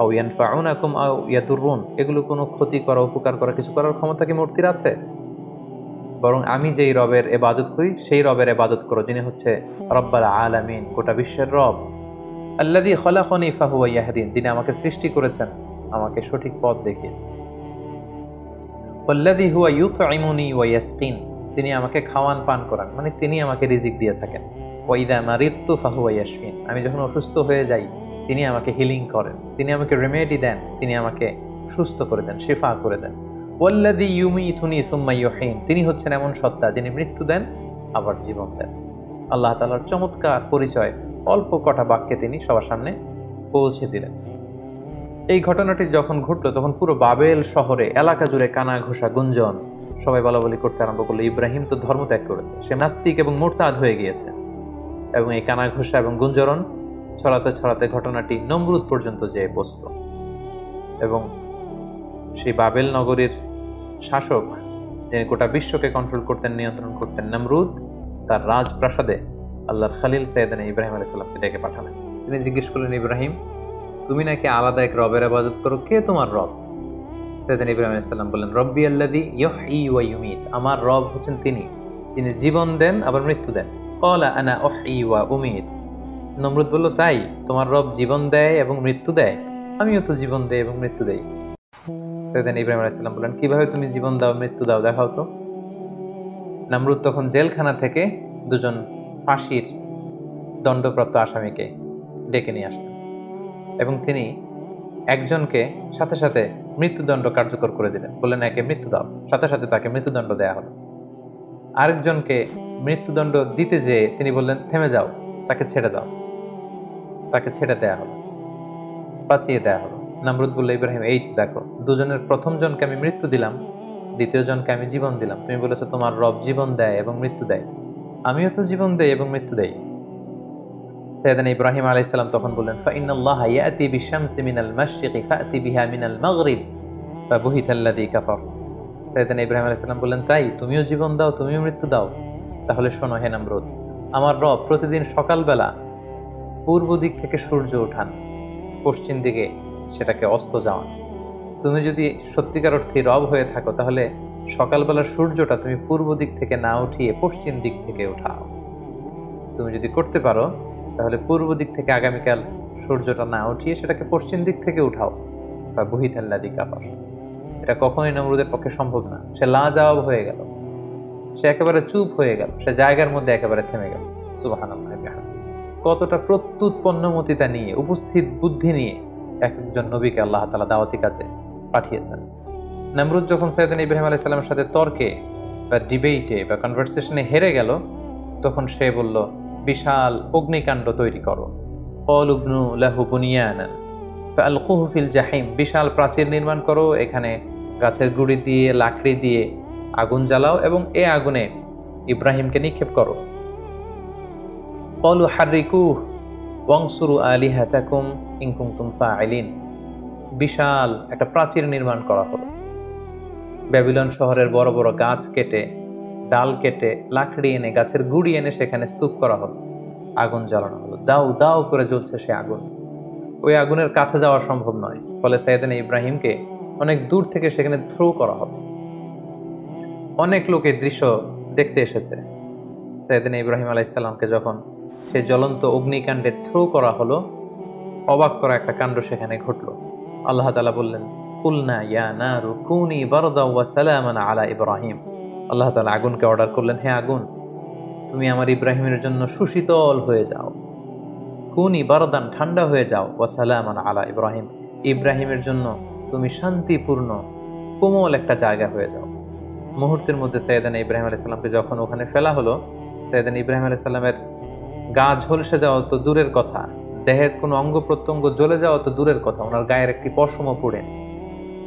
আও ইয়ানফাউনাকুম আও ইয়াদুররুন, এগুলো কোনো ক্ষতি করা, উপকার করা, কিছু করার ক্ষমতা কি মূর্তির আছে? বরং আমি যেই রবের ইবাদত করি সেই রবের ইবাদত করো, যিনি হচ্ছে রব্বাল আলামিন, গোটা বিশ্বের রব। আল্লাযী খলাকানি ফাহুয়া ইয়াহদিন, যিনি আমাকে সৃষ্টি করেছেন, আমাকে সঠিক পথ দেখিয়েছেন। ওয়াল্লাযী হুয়া ইউতঈমুনি ওয়া ইয়াসকিন, তিনি আমাকে খাওয়ান পান করান, মানে তিনি আমাকে রিজিক দিয়ে থাকেন। ওয়া ইযা মারিদতু ফাহুয়া ইয়াশফিন, আমি যখন অসুস্থ হয়ে যাই তিনি আমাকে হিলিং করেন, তিনি আমাকে রেমেডি দেন, তিনি আমাকে সুস্থ করে দেন, শিফা করে দেন। ওয়াল্লাযী ইউমীতুনি সুম্মা ইউহয়িন, তিনি হচ্ছেন এমন সত্তা যিনি মৃত্যু দেন আবার জীবন দেন। আল্লাহ তাআলার চমৎকার পরিচয় অল্প কটা বাক্যে তিনি সবার সামনে পৌঁছে দিলেন। এই ঘটনাটি যখন ঘটলো তখন পুরো বাবেল শহরে এলাকা জুড়ে কানা ঘোষা গুঞ্জন, সবাই বলাবলি করতে আরম্ভ করলো, ইব্রাহিম তো ধর্ম ত্যাগ করেছে, সে নাস্তিক এবং মুরতাদ হয়ে গিয়েছে। এবং এই কানা ঘোষা এবং গুঞ্জরণ ছড়াতে ছড়াতে ঘটনাটি নমরুদ পর্যন্ত যেয়ে পৌঁছল। এবং সেই বাবেল নগরীর শাসক, যিনি গোটা বিশ্বকে কন্ট্রোল করতেন, নিয়ন্ত্রণ করতেন, নমরুদ, তার রাজপ্রাসাদে আল্লাহর খালিল সাইয়েদনা ইব্রাহিম আলাইহিস সালামকে ডেকে পাঠালেন। তিনি জিজ্ঞেস করলেন, ইব্রাহিম, তুমি নাকি আলাদা এক রবের ইবাদত করো, কে তোমার রব? সাইয়েদনা ইব্রাহিম আলাইহিস সালাম বললেন, রব্বি আল্লাযী ইউহয়ী ওয়া ইউমীত, আমার রব হচ্ছেন তিনি, যিনি জীবন দেন আবার মৃত্যু দেন। ক্বালা আনা উহয়ী ওয়া উমীত, নমরুদ বলল, তাই তোমার রব জীবন দেয় এবং মৃত্যু দেয়? আমিও তো জীবন দেই এবং মৃত্যু দেই। সাইয়েদনা ইব্রাহিম আলাইহিস সালাম বললেন, কিভাবে তুমি জীবন দাও মৃত্যু দাও, দেখাও তো। নমরুদ তখন জেলখানা থেকে দুজন ফাঁসির দণ্ডপ্রাপ্ত আসামিকে ডেকে নিয়ে আসলেন, এবং তিনি একজনকে সাথে সাথে মৃত্যুদণ্ড কার্যকর করে দিলেন, বললেন, একে মৃত্যু দাও, সাথে সাথে তাকে মৃত্যুদণ্ড দেয়া হলো। আরেকজনকে মৃত্যুদণ্ড দিতে যেয়ে তিনি বললেন, থেমে যাও, তাকে ছেড়ে দাও, তাকে ছেড়ে দেয়া হলো, বাঁচিয়ে দেয়া হলো। নমরুদ বলল, ইব্রাহিম, এই তো দেখো, দুজনের প্রথম জনকে আমি মৃত্যু দিলাম, দ্বিতীয় জনকে আমি জীবন দিলাম, তুমি বলেছো তোমার রব জীবন দেয় এবং মৃত্যু দেয়, আমিও তো জীবন দেই এবং মৃত্যু দেই। সাইয়েদনা ইব্রাহিম আলাইহিস সালাম তখন বললেন, ফাইন্নাল্লাহা ইয়াতি বিশ-শামসি মিনাল মাশরিকি ফাতি বিহা মিনাল মাগরিব ফাবুহিতাল্লাযী কাফার। সাইয়েদনা ইব্রাহিম আলাইহিস সালাম বললেন, তাই তুমিও জীবন দাও, তুমিও মৃত্যু দাও? তাহলে শোনো হে নমরুদ, আমার রব প্রতিদিন সকালবেলা পূর্ব দিক থেকে সূর্য ওঠান, পশ্চিম দিকে সেটাকে অস্ত যাওয়ান। তুমি যদি সত্যিকার অর্থে রব হয়ে থাকো, তাহলে সকালবেলার সূর্যটা তুমি পূর্ব দিক থেকে না উঠিয়ে পশ্চিম দিক থেকে উঠাও। তুমি যদি করতে পারো, তাহলে পূর্ব দিক থেকে আগামীকাল সূর্যটা না উঠিয়ে সেটাকে পশ্চিম দিক থেকে উঠাও। ফাবুহিতাল্লাযী কাফার, এটা কখনোই নমরুদের পক্ষে সম্ভব না। সে লাজবাব হয়ে গেল, সে একেবারে চুপ হয়ে গেল, সে জায়গার মধ্যে একেবারে থেমে গেল। সুবহানাল্লাহ, কতটা প্রত্যুৎপন্নমতিতা নিয়ে, উপস্থিত বুদ্ধি নিয়ে একজন নবীকে আল্লাহ তাআলা দাওয়াতি কাজে পাঠিয়েছেন। নমরুদ যখন সাইয়েদনা ইব্রাহিম আলাইহিস সালামের সাথে তর্কে বা ডিবেটে বা কনভারসেশনে হেরে গেল, তখন সে বলল, বিশাল অগ্নিকাণ্ড তৈরি করো। ক্বালু ইবনু লাহু বুনিয়ানান ফাআলকুহু ফিল জাহিম, বিশাল প্রাচীর নির্মাণ করো, এখানে গাছের গুড়ি দিয়ে, লাকড়ি দিয়ে আগুন জ্বালাও এবং এ আগুনে ইব্রাহিমকে নিক্ষেপ করো। ক্বালু হাররিকুহু ওয়ানসুরু আলিহাতাকুম ইন কুনতুম ফাইলিন, বিশাল একটা প্রাচীর নির্মাণ করা হলো। ব্যাবিলন শহরের বড় বড় গাছ কেটে, ডাল কেটে, লাকড়ি এনে, গাছের গুড়ি এনে সেখানে স্তূপ করা হলো, আগুন জ্বালানো হলো, দাউ দাউ করে জ্বলছে সে আগুন। ওই আগুনের কাছে যাওয়া সম্ভব নয়, ফলে সাইয়েদনা ইব্রাহিমকে অনেক দূর থেকে সেখানে থ্রো করা হলো। অনেক লোক এই দৃশ্য দেখতে এসেছে। সাইয়েদনা ইব্রাহিম আলাইহিস সালামকে যখন সেই জ্বলন্ত অগ্নিকাণ্ডে থ্রো করা হলো, অবাক করা একটা কাণ্ড সেখানে ঘটলো। আল্লাহ তাআলা বললেন, কুলনা ইয়া নারু কুনি বারদাও ওয়া সালামান আলা ইব্রাহিম। আল্লাহ তাআলা আগুনকে অর্ডার করলেন, হে আগুন, তুমি আমার ইব্রাহিমের জন্য সুশীতল হয়ে যাও, কুনি বারদান, ঠান্ডা হয়ে যাও, ওয়া সালামান আলা ইব্রাহিম, ইব্রাহিমের জন্য তুমি শান্তিপূর্ণ কোমল একটা জায়গা হয়ে যাও। মুহূর্তের মধ্যে সাইয়েদানা ইব্রাহিম আলাইহিস সালামকে যখন ওখানে ফেলা হলো, সাইয়েদানা ইব্রাহিম আলাইহিস সালামের গা ঝলসে যাওয়া তো দূরের কথা, দেহের কোনো অঙ্গ প্রত্যঙ্গ জ্বলে যাওয়া তো দূরের কথা, ওনার গায়ের একটি পশমও পুড়ে।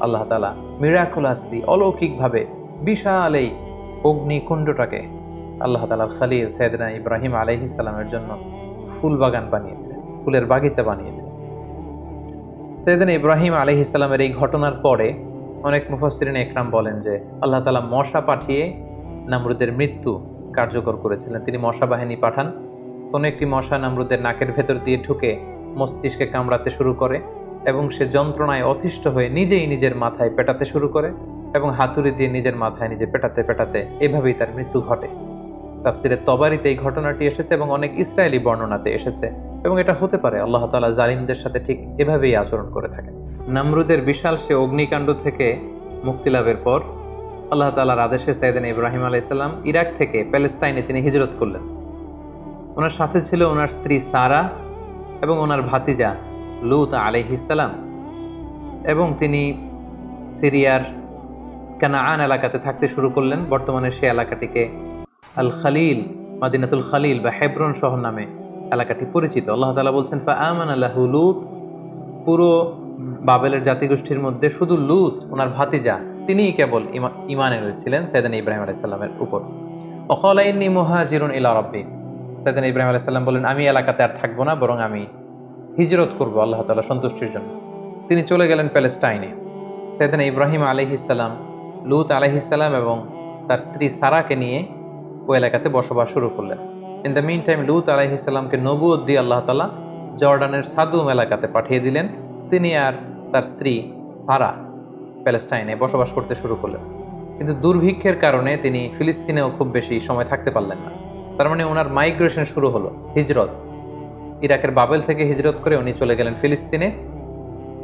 আল্লাহ তাআলা মিরাকুলাসলি, অলৌকিকভাবে বিশাল এই অগ্নিকুণ্ডটাকে আল্লাহ তাআলার খলিল সাইয়েদনা ইব্রাহিম আলাইহিস সালামের জন্য ফুল বাগান বানিয়ে দিলেন, ফুলের বাগিচা বানিয়ে দিলেন। সাইয়েদনা ইব্রাহিম আলাইহিস সালামের এই ঘটনার পরে অনেক মুফাসসিরিন ইকরাম বলেন যে আল্লাহ তাআলা মশা পাঠিয়ে নামরুদের মৃত্যু কার্যকর করেছিলেন। তিনি মশা বাহিনী পাঠান, কোনো একটি মশা নামরুদের নাকের ভেতর দিয়ে ঢুকে মস্তিষ্কে কামড়াতে শুরু করে এবং সে যন্ত্রণায় অতিষ্ঠ হয়ে নিজেই নিজের মাথায় পেটাতে শুরু করে এবং হাতুড়ি দিয়ে নিজের মাথায় নিজে পেটাতে পেটাতে এভাবেই তার মৃত্যু ঘটে। তাফসিরে তবারিতে এই ঘটনাটি এসেছে এবং অনেক ইসরায়েলি বর্ণনাতে এসেছে, এবং এটা হতে পারে আল্লাহ তাআলা জালিমদের সাথে ঠিক এভাবেই আচরণ করে থাকেন। নামরুদের বিশাল সে অগ্নিকাণ্ড থেকে মুক্তি লাভের পর আল্লাহ তাআলার আদেশে সাইয়েদনা ইব্রাহিম আলাইহিস সালাম ইরাক থেকে প্যালেস্টাইনে তিনি হিজরত করলেন। ওনার সাথে ছিল ওনার স্ত্রী সারা এবং ওনার ভাতিজা লূত আলাইহিস সালাম, এবং তিনি সিরিয়ার কানাআন এলাকাতে থাকতে শুরু করলেন। বর্তমানে সেই এলাকাটিকে আল খালিল, মাদিনাতুল খালিল বা হেব্রন শহর নামে এলাকাটি পরিচিত। আল্লাহ তাআলা বলছেন, ফাআমানা লাহু লূত, পুরো বাবেলের জাতিগোষ্ঠীর মধ্যে শুধু লূত ওনার ভাতিজা তিনিই কেবল ঈমান এনেছিলেন সাইয়েদনা ইব্রাহিম আলাইহিস সালামের উপর। ওয়াকালা ইন্নী মুহাজিরুন ইলা রাব্বি, সাইয়েদনা ইব্রাহিম আলাইহিস সালাম বলেন, আমি এলাকাতে আর থাকবো না, বরং আমি হিজরত করব আল্লাহ তাআলার সন্তুষ্টির জন্য। তিনি চলে গেলেন প্যালেস্টাইনে। সাইয়েদনা ইব্রাহিম আলাইহিস সালাম, লূত আলাইহিস সালাম এবং তার স্ত্রী সারাকে নিয়ে ওই এলাকাতে বসবাস শুরু করলেন। ইন দ্য মিন টাইম লূত আলাইহিস সালামকে নবুয়ত দিয়ে আল্লাহ তাআলা জর্ডানের সাদুম এলাকাতে পাঠিয়ে দিলেন। তিনি আর তার স্ত্রী সারা প্যালেস্টাইনে বসবাস করতে শুরু করলেন। কিন্তু দুর্ভিক্ষের কারণে তিনি ফিলিস্তিনেও খুব বেশি সময় থাকতে পারলেন না। তার মানে ওনার মাইগ্রেশন শুরু হলো, হিজরত। ইরাকের বাবেল থেকে হিজরত করে উনি চলে গেলেন ফিলিস্তিনে।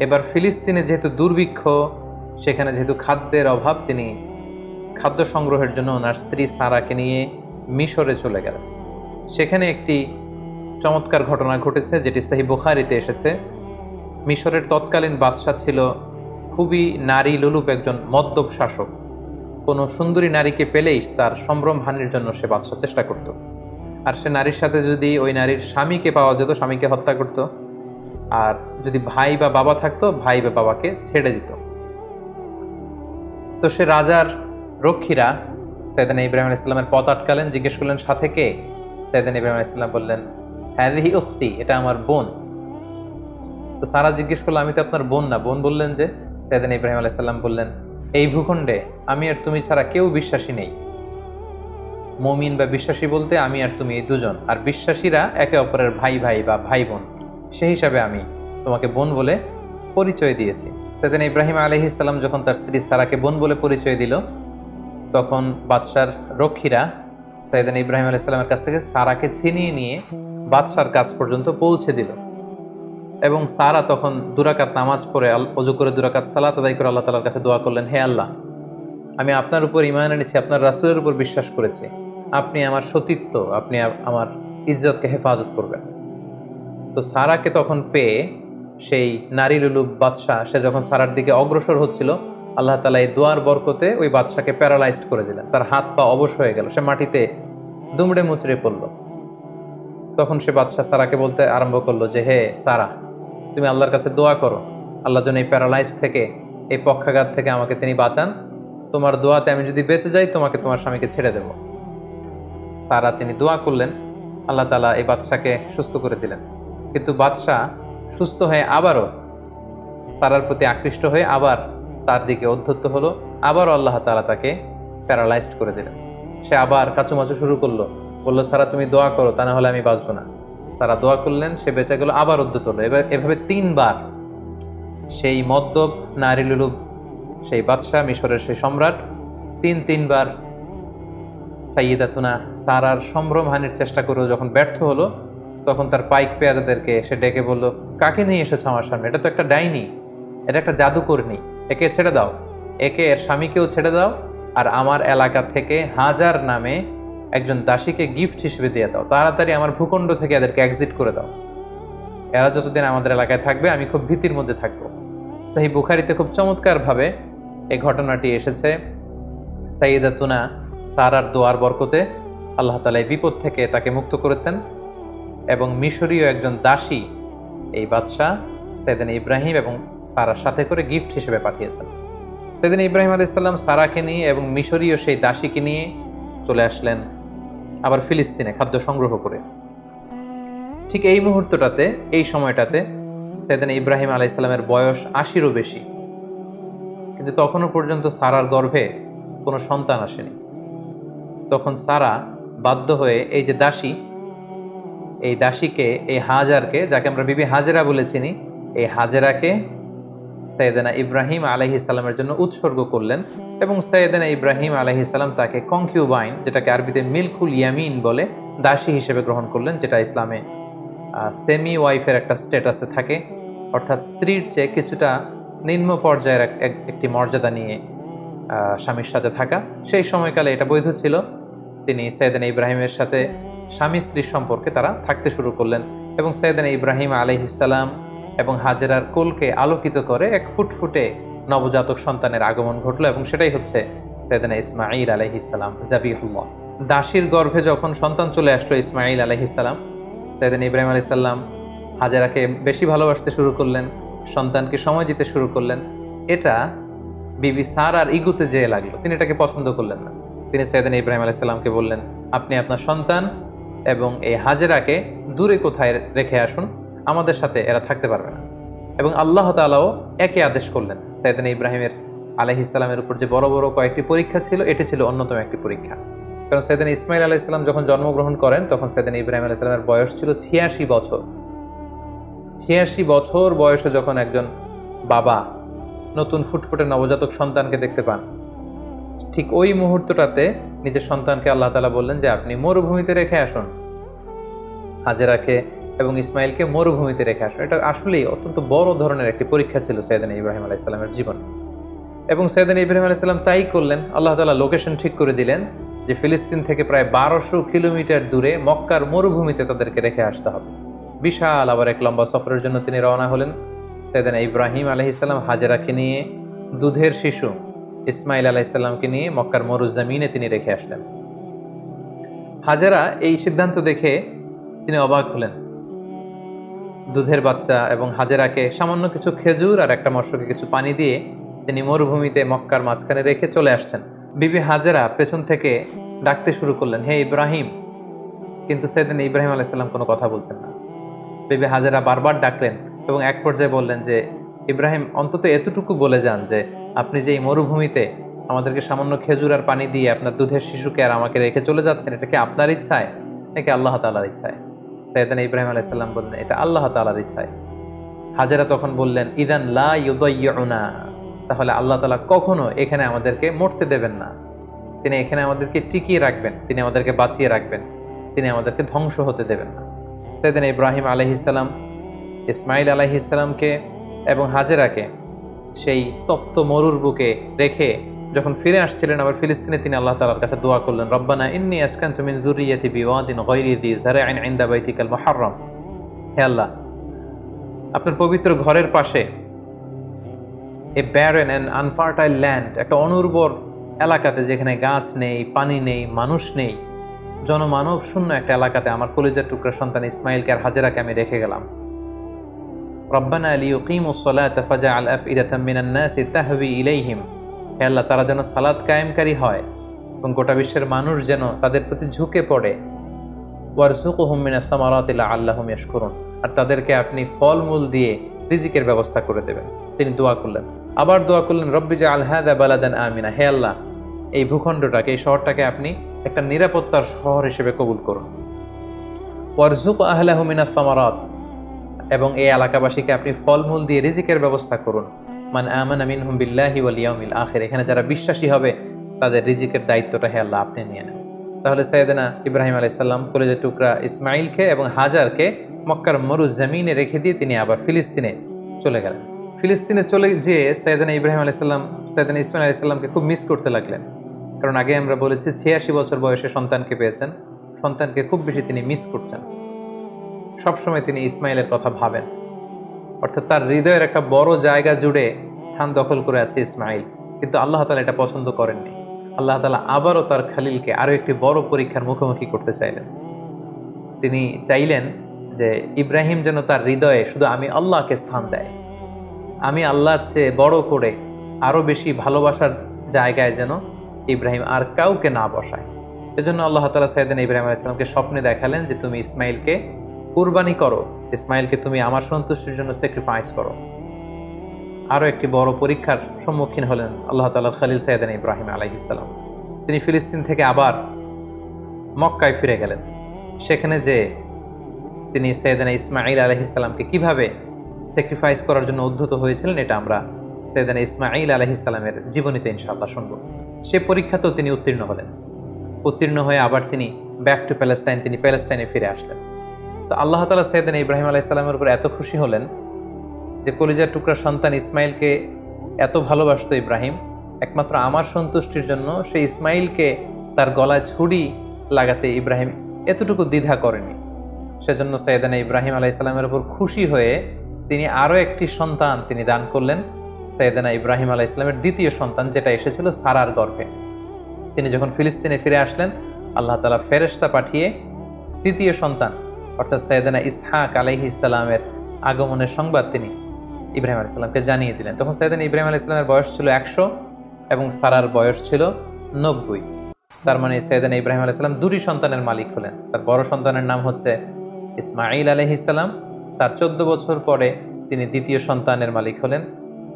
এবার ফিলিস্তিনে যেহেতু দুর্ভিক্ষ, সেখানে যেহেতু খাদ্যের অভাব, তিনি খাদ্য সংগ্রহের জন্য ওনার স্ত্রী সারাকে নিয়ে মিশরে চলে গেলেন। সেখানে একটি চমৎকার ঘটনা ঘটেছে যেটি সহিহ বুখারীতে এসেছে। মিশরের তৎকালীন বাদশাহ ছিল খুবই নারী লোলুপ একজন মদ্যপ শাসক। কোনো সুন্দরী নারীকে পেলেই তার সম্ভ্রম হানির জন্য সে বাদশাহ চেষ্টা করত। আর সে নারীর সাথে যদি ওই নারীর স্বামীকে পাওয়া যেত, স্বামীকে হত্যা করত। আর যদি ভাই বা বাবা থাকতো, ভাই বা বাবাকে ছেড়ে দিত। তো সে রাজার রক্ষীরা সাইয়েদনা ইব্রাহিম আলাইহিস সালামের পথ আটকালেন, জিজ্ঞেস করলেন, সাথে কে? সাইয়েদনা ইব্রাহিম আলাইহিস সালাম বললেন, হাযিহি উখতি, এটা আমার বোন। তো সারা জিজ্ঞেস করলো, আমি তো আপনার বোন না। বোন বললেন যে, সাইয়েদনা ইব্রাহিম আলাইহিস সালাম বললেন, এই ভূখণ্ডে আমি আর তুমি ছাড়া কেউ বিশ্বাসী নেই। মুমিন বা বিশ্বাসী বলতে আমি আর তুমি এই দুজন, আর বিশ্বাসীরা একে অপরের ভাই ভাই বা ভাই বোন। সেই হিসাবে আমি তোমাকে বোন বলে পরিচয় দিয়েছি। সাইয়েদনা ইব্রাহিম আলাইহিস সালাম যখন তার স্ত্রী সারাকে বোন বলে পরিচয় দিল, তখন বাদশার রক্ষীরা সাইয়েদনা ইব্রাহিম আলাইহিস সালামের কাছ থেকে সারাকে ছিনিয়ে নিয়ে বাদশার কাছ পর্যন্ত পৌঁছে দিল। এবং সারা তখন দুরাকাত নামাজ পড়ে ওযু করে দুরাকাত সালাত আদায় করে আল্লাহ তাআলার কাছে দোয়া করলেন, হে আল্লাহ, আমি আপনার উপর ঈমান এনেছি, আপনার রাসূলের উপর বিশ্বাস করেছি, আপনি আমার সতীত্ব, আপনি আমার ইজ্জতকে হেফাজত করবেন। তো সারাকে তখন পেয়ে সেই নারী লুলুপ বাদশাহ, সে যখন সারার দিকে অগ্রসর হচ্ছিল, আল্লাহ তাআলা এই দোয়ার বরকতে ওই বাদশাকে প্যারালাইজড করে দিলেন। তার হাত পা অবশ হয়ে গেল, সে মাটিতে দুমড়ে মুচড়ে পড়ল। তখন সে বাদশাহ সারাকে বলতে আরম্ভ করলো যে, হে সারা, তুমি আল্লাহর কাছে দোয়া করো, আল্লাহ যেন এই প্যারালাইজ থেকে, এই পক্ষাঘাত থেকে আমাকে তিনি বাঁচান। তোমার দোয়াতে আমি যদি বেঁচে যাই, তোমাকে তোমার স্বামীকে ছেড়ে দেব। সারা তিনি দোয়া করলেন, আল্লাহ তাআলা এই বাদশাকে সুস্থ করে দিলেন। কিন্তু বাদশাহ সুস্থ হয়ে আবারও সারার প্রতি আকৃষ্ট হয়ে আবার তার দিকে উদ্ধত হলো, আবারও আল্লাহ তাআলা তাকে প্যারালাইজড করে দিলেন। সে আবার কাচুমাচু শুরু করলো, বললো, সারা তুমি দোয়া করো, তা না হলে আমি বাঁচবো না। সারা দোয়া করলেন, সে বেঁচে গেল, আবার উদ্ধত হলো। এভাবে 3 বার সেই মদ্যপ নারী লুলুপ সেই বাদশাহ, মিশরের সেই সম্রাট 3 বার সাইয়্যিদাতুনা সারার সম্ভ্রম হানির চেষ্টা করেও যখন ব্যর্থ হলো, তখন তার পাইক পেয়াদাদেরকে সে ডেকে বলল, কাকে নিয়ে এসেছো আমার সামনে? এটা তো একটা ডাইনি, এটা একটা জাদুকরনী, একে ছেড়ে দাও, একে এর স্বামীকেও ছেড়ে দাও, আর আমার এলাকা থেকে হাজার নামে একজন দাসীকে গিফট হিসেবে দিয়ে দাও, তাড়াতাড়ি আমার ভূখণ্ড থেকে এদেরকে এক্সিট করে দাও। এরা যতদিন আমাদের এলাকায় থাকবে আমি খুব ভীতির মধ্যে থাকবো। সহিহ বুখারীতে খুব চমৎকারভাবে এই ঘটনাটি এসেছে। সাইয়্যিদাতুনা সারার দোয়ার বরকতে আল্লাহ তাআলা এই বিপদ থেকে তাকে মুক্ত করেছেন, এবং মিশরীয় একজন দাসী এই বাদশাহ সাইয়েদনা ইব্রাহিম এবং সারার সাথে করে গিফট হিসেবে পাঠিয়েছেন। সাইয়েদনা ইব্রাহিম আলাইহিস সালাম সারাকে নিয়ে এবং মিশরীয় সেই দাসীকে নিয়ে চলে আসলেন আবার ফিলিস্তিনে খাদ্য সংগ্রহ করে। ঠিক এই মুহূর্তটাতে, এই সময়টাতে সাইয়েদনা ইব্রাহিম আলাইহিস সালামের বয়স ৮০-ও বেশি, কিন্তু তখনও পর্যন্ত সারার গর্ভে কোনো সন্তান আসেনি। তখন সারা বাধ্য হয়ে এই যে দাসী, এই দাসীকে, এই হাজারকে, যাকে আমরা বিবি হাজেরা বলে চিনি, এই হাজেরাকে সাইয়েদনা ইব্রাহিম আলাইহিস সালামের জন্য উৎসর্গ করলেন, এবং সাইয়েদনা ইব্রাহিম আলাইহিস সালাম তাকে কনকিউবাইন, যেটাকে আরবিতে মিলকুল ইয়ামিন বলে, দাসী হিসেবে গ্রহণ করলেন, যেটা ইসলামে সেমি ওয়াইফের একটা স্ট্যাটাসে থাকে, অর্থাৎ স্ত্রীর চেয়ে কিছুটা নিম্ন পর্যায়ের একটি মর্যাদা নিয়ে স্বামীর সাথে থাকা। সেই সময়কালে এটা বৈধ ছিল। তিনি সাইয়েদনা ইব্রাহিমের সাথে স্বামী স্ত্রীর সম্পর্কে তারা থাকতে শুরু করলেন, এবং সাইয়েদনা ইব্রাহিম আলাইহিস সালাম এবং হাজেরার কোলকে আলোকিত করে এক ফুটফুটে নবজাতক সন্তানের আগমন ঘটলো, এবং সেটাই হচ্ছে সাইয়েদনা ইসমাঈল আলাইহিস সালাম জাবিহুল্লাহ। দাসীর গর্ভে যখন সন্তান চলে আসলো ইসমাঈল আলাইহিস সালাম, সাইয়েদনা ইব্রাহিম আলাইহিস সালাম হাজেরাকে বেশি ভালোবাসতে শুরু করলেন, সন্তানকে সময় দিতে শুরু করলেন। এটা বিবি সারার ইগুতে যেয়ে লাগলো, তিনি এটাকে পছন্দ করলেন না। তিনি সাইয়েদনা ইব্রাহিম আলাইহিস সালামকে বললেন, আপনি আপনার সন্তান এবং এই হাজেরাকে দূরে কোথায় রেখে আসুন, আমাদের সাথে এরা থাকতে পারবে না। এবং আল্লাহ তাআলাও একই আদেশ করলেন। সাইয়েদনা ইব্রাহিমের আলাইহিস সালামের উপর যে বড় বড় কয়েকটি পরীক্ষা ছিল, এটি ছিল অন্যতম একটি পরীক্ষা। কারণ সাইয়েদনা ইসমাঈল আলাইহিস সালাম যখন জন্মগ্রহণ করেন, তখন সাইয়েদনা ইব্রাহিম আলাইহিস সালামের বয়স ছিল ৮৬ বছর। ৮৬ বছর বয়সে যখন একজন বাবা নতুন ফুটফুটে নবজাতক সন্তানকে দেখতে পান, ঠিক ওই মুহূর্তটাতে নিজের সন্তানকে আল্লাহ তাআলা বললেন যে আপনি মরুভূমিতে রেখে আসুন, হাজেরাকে এবং ইসমাইলকে মরুভূমিতে রেখে আসুন। এটা আসলেই অত্যন্ত বড় ধরনের একটি পরীক্ষা ছিল সাইয়েদনা ইব্রাহিম আলাইহিস সালামের জীবনে, এবং সাইয়েদনা ইব্রাহিম আলাইহিস সালাম তাই করলেন। আল্লাহ তাআলা লোকেশন ঠিক করে দিলেন যে ফিলিস্তিন থেকে প্রায় ১২০০ কিলোমিটার দূরে মক্কার মরুভূমিতে তাদেরকে রেখে আসতে হবে। বিশাল আবার এক লম্বা সফরের জন্য তিনি রওনা হলেন। সাইয়েদনা ইব্রাহিম আলাইহিস সালাম হাজেরাকে নিয়ে, দুধের শিশু ইসমাইল আলাইহিস সালামকে নিয়ে মক্কার মরুজমিনে তিনি রেখে আসলেন। হাজেরা এই সিদ্ধান্ত দেখে তিনি অবাক হলেন। দুধের বাচ্চা এবং হাজেরাকে সামান্য কিছু খেজুর আর একটা মশকে কিছু পানি দিয়ে তিনি মরুভূমিতে মক্কার মাঝখানে রেখে চলে আসছেন। বিবি হাজেরা পেছন থেকে ডাকতে শুরু করলেন, হে ইব্রাহিম, কিন্তু সাইয়েদনা ইব্রাহিম আলাইহিস সালাম কোনো কথা বলছেন না। বিবি হাজেরা বারবার ডাকলেন এবং এক পর্যায়ে বললেন যে ইব্রাহিম, অন্তত এতটুকু বলে যান যে আপনি যে এই মরুভূমিতে আমাদেরকে সামান্য খেজুর আর পানি দিয়ে আপনার দুধের শিশুকে আর আমাকে রেখে চলে যাচ্ছেন, এটা কি আপনার ইচ্ছায় নাকি আল্লাহ তাআলার ইচ্ছায়? সাইয়েদনা ইব্রাহিম আলাইহিস সালাম বললেন, এটা আল্লাহ তাআলার ইচ্ছায়। হাজেরা তখন বললেন, ইদান লা ইউদাইয়ুনা, তাহলে আল্লাহ তাআলা কখনো এখানে আমাদেরকে মরতে দেবেন না, তিনি এখানে আমাদেরকে টিকিয়ে রাখবেন, তিনি আমাদেরকে বাঁচিয়ে রাখবেন, তিনি আমাদেরকে ধ্বংস হতে দেবেন না। সাইয়েদনা ইব্রাহিম আলাইহিস সালাম ইসমাঈল আলাইহিস সালামকে এবং হাজেরাকে সেই তপ্ত মরুর বুকে রেখে যখন ফিরে আসছিলেন আবার ফিলিস্তিনে, তিনি আল্লাহ তাআলার কাছে দোয়া করলেন, রব্বানা ইন্নী আসকানতু মিন যুররিয়্যাতি বিওয়াদিন গায়রি যি যার'ইন ইনদা বাইতিকাল মুহাররম, হে আল্লাহ, আপনার পবিত্র ঘরের পাশে এ ব্যারেন অ্যান্ড আনফার্টাইল ল্যান্ড, একটা অনুর্বর এলাকাতে যেখানে গাছ নেই, পানি নেই, মানুষ নেই, জনমানব শূন্য একটা এলাকাতে আমার কলিজার টুকরা সন্তান ইসমাইলকে আর হাজেরাকে আমি রেখে গেলাম। রব্বানা লিয়ুকিমুস সালাতা ফাজআল আফইদাতাম মিনান নাসি তাহবি ইলাইহিম, হে আল্লাহ, তারা যেন সালাত কায়েমকারী হয় এবং গোটা বিশ্বের মানুষ যেন তাদের প্রতি ঝুঁকে পড়ে। ওয়ারযুকহুম মিনাস সামারাতি লাআল্লাহুম ইয়াশকুরুন, আর তাদেরকে আপনি ফলমূল দিয়ে রিজিকের ব্যবস্থা করে দেবেন। তিনি দোয়া করলেন, আবার দোয়া করলেন, রব্বি জাআল হাযা বালাদান আমিনা, হে আল্লাহ, এই ভূখণ্ডটাকে, এই শহরটাকে আপনি একটা নিরাপত্তার শহর হিসেবে কবুল করুন। ওয়ারযুক আহলাহু মিনাস সামারাত, এবং এই এলাকাবাসীকে আপনি ফলমূল দিয়ে রিজিকের ব্যবস্থা করুন। মান আমানা মিনহুম বিল্লাহি ওয়াল ইয়াউমিল আখির, এখানে যারা বিশ্বাসী হবে তাদের রিজিকের দায়িত্বটা হে আল্লাহ আপনি নিয়ে নেন। তাহলে সাইয়েদনা ইব্রাহিম আলাইহিস সালাম কলিজার টুকরা ইসমাইলকে এবং হাজারকে মক্কার মরুজমিনে রেখে দিয়ে তিনি আবার ফিলিস্তিনে চলে গেলেন। ফিলিস্তিনে চলে যেয়ে সৈয়দনা ইব্রাহিম আলাইহিস সালাম সৈয়দনা ইসমাইল আলাইহিস সালামকে খুব মিস করতে লাগলেন। কারণ আগে আমরা বলেছি ৮৬ বছর বয়সে সন্তানকে পেয়েছেন, সন্তানকে খুব বেশি তিনি মিস করছেন। সবসময় তিনি ইসমাইলের কথা ভাবেন, অর্থাৎ তার হৃদয়ের একটা বড় জায়গা জুড়ে স্থান দখল করে আছে ইসমাইল। কিন্তু আল্লাহ তাআলা এটা পছন্দ করেননি। আল্লাহ তাআলা আবারও তার খালিলকে আরো একটি বড় পরীক্ষার মুখোমুখি করতে চাইলেন। তিনি চাইলেন যে ইব্রাহিম যেন তার হৃদয়ে শুধু আমি আল্লাহকে স্থান দেয়, আমি আল্লাহর চেয়ে বড় করে আরো বেশি ভালোবাসার জায়গায় যেন ইব্রাহিম আর কাউকে না বসায়। এজন্য আল্লাহ তাআলা সাইয়েদনা ইব্রাহিম আলাইহিস সালামকে স্বপ্নে দেখালেন যে তুমি ইসমাইলকে কুরবানি করো, ইসমাইলকে তুমি আমার সন্তুষ্টির জন্য স্যাক্রিফাইস করো। আরো একটি বড় পরীক্ষার সম্মুখীন হলেন আল্লাহ তাআলার খলিল সাইয়েদনা ইব্রাহিম আলাইহিস সালাম। তিনি ফিলিস্তিন থেকে আবার মক্কায় ফিরে গেলেন। সেখানে যে তিনি সাইয়েদনা ইসমাইল আলাইহিস সালামকে কিভাবে স্যাক্রিফাইস করার জন্য উদ্ধত হয়েছিলেন, এটা আমরা সাইয়েদনা ইসমাইল আলাইহিস সালামের জীবনীতে ইনশাআল্লাহ শুনব। সে পরীক্ষাতেও তিনি উত্তীর্ণ হলেন। উত্তীর্ণ হয়ে আবার তিনি ব্যাক টু প্যালেস্টাইন, তিনি প্যালেস্টাইনে ফিরে আসলেন। তো আল্লাহ তাআলা সাইয়েদনা ইব্রাহিম আলাইহিস সালামের উপর এত খুশি হলেন যে কলিজার টুকরা সন্তান ইসমাইলকে এত ভালোবাসতো ইব্রাহিম, একমাত্র আমার সন্তুষ্টির জন্য সেই ইসমাইলকে তার গলায় ছুরি লাগাতে ইব্রাহিম এতটুকু দ্বিধা করেনি। সেজন্য সাইয়েদনা ইব্রাহিম আলাইহিস সালামের উপর খুশি হয়ে তিনি আরো একটি সন্তান তিনি দান করলেন, সাইয়েদনা ইব্রাহিম আলাইহিস সালামের দ্বিতীয় সন্তান, যেটা এসেছিল সারার গর্ভে। তিনি যখন ফিলিস্তিনে ফিরে আসলেন, আল্লাহ তাআলা ফেরেশতা পাঠিয়ে তৃতীয় সন্তান অর্থাৎ সাইয়েদনা ইসহাক আলাইহিস সালামের আগমনের সংবাদ তিনি ইব্রাহিম আলাইহিস সালামকে জানিয়ে দিলেন। তখন সাইয়েদনা ইব্রাহিম আলাইহিস সালামের বয়স ছিল ১০০ এবং সারার বয়স ছিল ৯০। তার মানে সাইয়েদনা ইব্রাহিম আলাইহিস সালাম দুটি সন্তানের মালিক হলেন। তার বড় সন্তানের নাম হচ্ছে ইসমাঈল আলাইহিস সালাম। তার ১৪ বছর পরে তিনি দ্বিতীয় সন্তানের মালিক হলেন,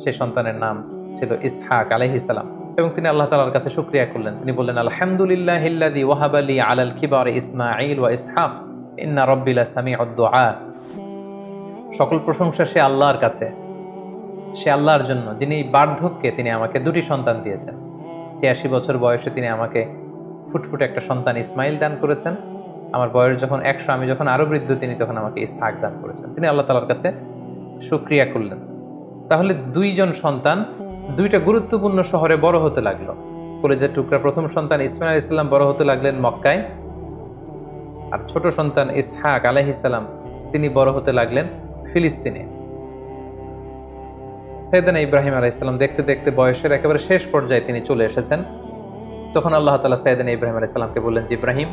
সেই সন্তানের নাম ছিল ইসহাক আলাইহিস সালাম। এবং তিনি আল্লাহ তাআলার কাছে শুকরিয়া করলেন। তিনি বললেন, আলহামদুলিল্লাহিল্লাযী ওয়াহাবা লি আলাল কিবারি ইসমাঈল ওয়া ইসহাক ইন্না রাব্বি লাসামিউদ দুআ। সকল প্রশংসা সে আল্লাহর কাছে, সে আল্লাহর জন্য যিনি বার্ধক্যে তিনি আমাকে দুটি সন্তান দিয়েছেন। ৮৬ বছর বয়সে তিনি আমাকে ফুটফুটে একটা সন্তান ইসমাইল দান করেছেন। আমার বয়স যখন ১০০, আমি যখন আরো বৃদ্ধ, তিনি তখন আমাকে ইসহাক দান করেছেন। তিনি আল্লাহ তাআলার কাছে শুকরিয়া করলেন। তাহলে দুইজন সন্তান দুইটা গুরুত্বপূর্ণ শহরে বড় হতে লাগলো। কলেজের টুকরা প্রথম সন্তান ইসমাইল আলাইহিস সালাম বড় হতে লাগলেন মক্কায়, আর ছোট সন্তান ইসহাক আলাইহিস সালাম তিনি বড় হতে লাগলেন ফিলিস্তিনে। সাইয়েদনা ইব্রাহিম আলাইহিস সালাম দেখতে দেখতে বয়সের একেবারে শেষ পর্যায়ে তিনি চলে এসেছেন। তখন আল্লাহ তাআলা সাইয়েদনা ইব্রাহিম আলাইহিস সালামকে বললেন যে, ইব্রাহিম,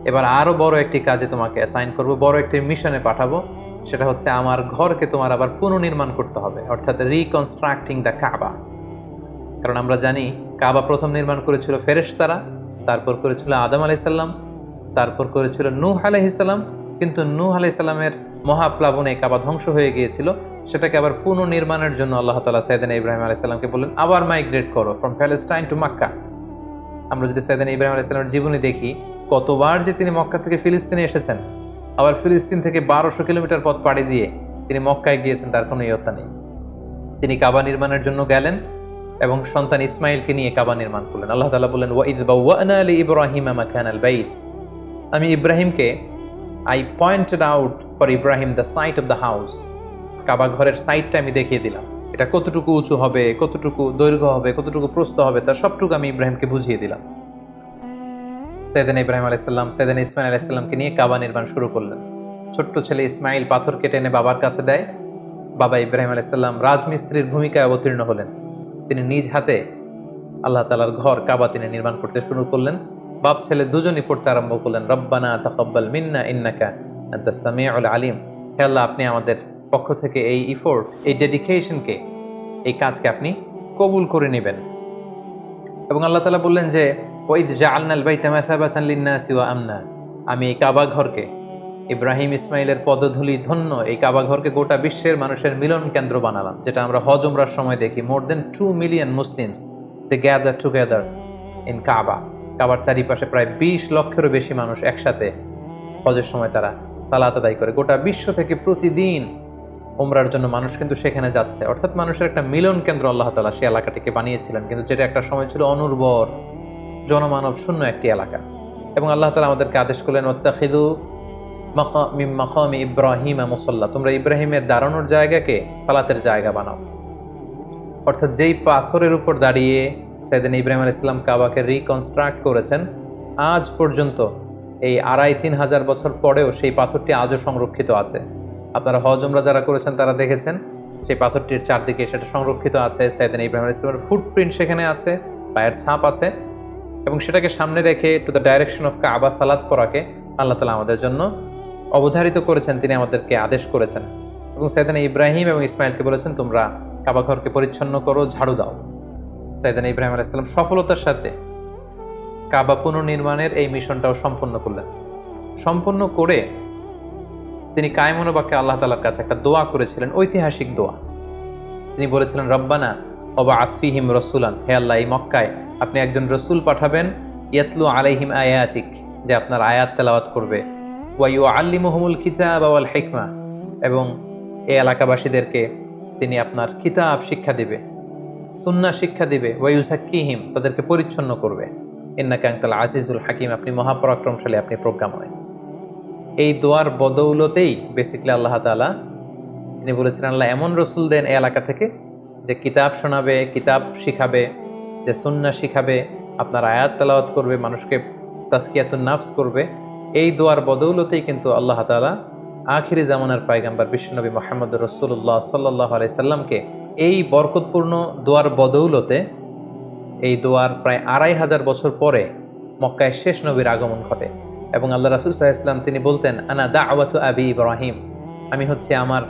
এবার আরো বড় একটি কাজে তোমাকে অ্যাসাইন করব, বড় একটি মিশনে পাঠাবো। সেটা হচ্ছে আমার ঘরকে তোমার আবার পুনর্নির্মাণ করতে হবে, অর্থাৎ রিকনস্ট্রাক্টিং দ্য কাবা। কারণ আমরা জানি কাবা প্রথম নির্মাণ করেছিল ফেরেশতারা, তারপর করেছিল আদম আলাইহিস সালাম, তারপর করেছিল নূহ আলাইহিস সালাম। কিন্তু নূহ আলাইহিস সালামের মহাপ্লাবনে কাবা ধ্বংস হয়ে গিয়েছিল। সেটাকে আবার পুনর্নির্মাণের জন্য আল্লাহ তাআলা সাইয়েদনা ইব্রাহিম আলাইহিস সালামকে বললেন, আবার মাইগ্রেট করো ফ্রম প্যালেস্টাইন টু মক্কা। আমরা যদি সাইয়েদনা ইব্রাহিম আলাইহিস সালামের জীবনী দেখি, কতবার যে তিনি মক্কা থেকে ফিলিস্তিনে এসেছেন, আবার ফিলিস্তিন থেকে ১২০০ কিলোমিটার পথ পাড়ি দিয়ে তিনি মক্কায় গিয়েছেন, তার কোনো ইয়ত্তা নেই। তিনি কাবা নির্মাণের জন্য গেলেন এবং সন্তান ইসমাইলকে নিয়ে কাবা নির্মাণ করলেন। আল্লাহ তাআলা বললেন, ওয়াইদ বাওয়ানা লিইব্রাহিমা মাকানাল বাইত। আমি ইব্রাহিমকে I pointed out for Ibrahim the site of the house. Kaaba ঘরের সাইটটা আমি দেখিয়ে দিলাম, এটা কতটুকু উঁচু হবে, কতটুকু দৈর্ঘ্য হবে, কতটুকু প্রস্থ হবে, তার সবটুকু আমি ইব্রাহিমকে বুঝিয়ে দিলাম। সাইয়েদনা ইব্রাহিম আলাইহিস সালাম সাইয়েদনা ইসমাইল আলাইহিস সালামকে নিয়ে কাবা নির্মাণ শুরু করলেন। ছোট্ট ছেলে ইসমাইল পাথর কেটে এনে বাবার কাছে দেয়। বাবা ইব্রাহিম আলাইহিস সালাম রাজমিস্ত্রির ভূমিকায় অবতীর্ণ হলেন। তিনি নিজ হাতে আল্লাহ তাআলার ঘর কাবা তিনি নির্মাণ করতে শুরু করলেন। বাপ ছেলে দুজনই পড়তে আরম্ভ করলেন, রব্বানা তাকাব্বাল মিন্না ইন্নাকা আনতাস সামিউল আলিম। হে আল্লাহ, আপনি আমাদের পক্ষ থেকে এই ইফোর্ট, এই ডেডিকেশনকে, এই কাজকে আপনি কবুল করে নেবেন। এবং আল্লাহ তাআলা বললেন যে, ওয়াইদ জাআলনাল বাইতা মাসাবাতান লিন-নাসি ওয়া আমনা। আমি এই কাবা ঘরকে, ইব্রাহিম ইসমাইলের পদধূলি ধন্য এই কাবা ঘরকে গোটা বিশ্বের মানুষের মিলন কেন্দ্র বানালাম। যেটা আমরা হজ উমরার সময় দেখি, more than 2 million Muslims they gather together in Kaaba. কাবার চারিপাশে প্রায় ২০ লক্ষেরও বেশি মানুষ একসাথে হজের সময় তারা সালাত আদায় করে। গোটা বিশ্ব থেকে প্রতিদিন উমরার জন্য মানুষ কিন্তু সেখানে যাচ্ছে। অর্থাৎ মানুষের একটা মিলন কেন্দ্র আল্লাহ তাআলা সেই এলাকাটিকে বানিয়েছিলেন, কিন্তু যেটা একটা সময় ছিল অনুর্বর, জনমানব শূন্য একটি এলাকা। এবং আল্লাহ তাআলা আমাদেরকে আদেশ করলেন, ওয়াত্তাখিযু মিন মাকামি ইব্রাহিম মুসাল্লা, তোমরা ইব্রাহিমের দাঁড়ানোর জায়গাকে সালাতের জায়গা বানাও। অর্থাৎ যেই পাথরের উপর দাঁড়িয়ে সাইয়েদনা ইব্রাহিম আলাইহিস সালাম কাবাকে রিকনস্ট্রাক্ট করেছেন, আজ পর্যন্ত এই 2500 বছর পরেও সেই পাথরটি আজও সংরক্ষিত আছে। আপনারা হজ উমরা যারা করেছেন তারা দেখেছেন সেই পাথরটির চারদিকে সেটা সংরক্ষিত আছে। সাইয়েদনা ইব্রাহিম আলাইহিস সালামের ফুটপ্রিন্ট সেখানে আছে, পায়ের ছাপ আছে, এবং সেটাকে সামনে রেখে টু দ্য ডাইরেকশন অফ কাবা সালাত পড়াকে আল্লাহ তাআলা আমাদের জন্য অবধারিত করেছেন, তিনি আমাদেরকে আদেশ করেছেন। এবং সাইয়েদনা ইব্রাহিম এবং ইসমাইলকে বলেছেন তোমরা কাবা ঘরকে পরিচ্ছন্ন করো, ঝাড়ু দাও। সাইয়েদনা ইব্রাহিম আলাইহিস সালাম সফলতার সাথে কাবা পুনর্নির্মাণের এই মিশনটাও সম্পন্ন করলেন। সম্পন্ন করে তিনি কায়মনোবাক্যে আল্লাহ তাআলার কাছে একটা দোয়া করেছিলেন, ঐতিহাসিক দোয়া। তিনি বলেছিলেন রব্বানা ওয়াবআথ ফীহিম রাসূলান, হে আল্লাহ এই মক্কায় আপনি একজন রসুল পাঠাবেন, ইয়াতলু আলাইহিম আয়াতিক, যে আপনার আয়াত তেলাওয়াত করবে, ওয়া ইউআল্লিমুহুমুল কিতাবা ওয়াল হিকমা, এবং এই এলাকাবাসীদেরকে তিনি আপনার কিতাব শিক্ষা দিবে, সুন্নাহ শিক্ষা দিবে, ওয়া ইউযাক্কিহিম, তাদেরকে পরিচ্ছন্ন করবে, ইন্নাকা আনতাল আজিজুল হাকিম, আপনি মহাপরাক্রমশালী, আপনি প্রজ্ঞাময়। এই দোয়ার বদৌলতেই বেসিক্যালি আল্লাহ তাআলা তিনি বলেছিলেন আল্লাহ এমন রসুল দেন এই এলাকা থেকে যে কিতাব শোনাবে, কিতাব শিখাবে, যে সুন্নাহ শিখাবে, আপনার আয়াত তেলাওয়াত করবে, মানুষকে তাসকিয়াতুন নাফস করবে। এই দোয়ার বদৌলতেই কিন্তু আল্লাহ তাআলা আখিরি জামানার পয়গম্বর বিশ্বনবী মুহাম্মদ রাসূলুল্লাহ সাল্লাল্লাহু আলাইহি সাল্লামকে এই বরকতপূর্ণ দোয়ার বদৌলতে, এই দোয়ার প্রায় 2500 বছর পরে মক্কায় শেষ নবীর আগমন ঘটে। এবং আল্লাহ রাসূল সাল্লাল্লাহু আলাইহি ওয়াসাল্লাম তিনি বলতেন আনা দাওয়াতু আবি ইব্রাহিম, আমি হচ্ছে আমার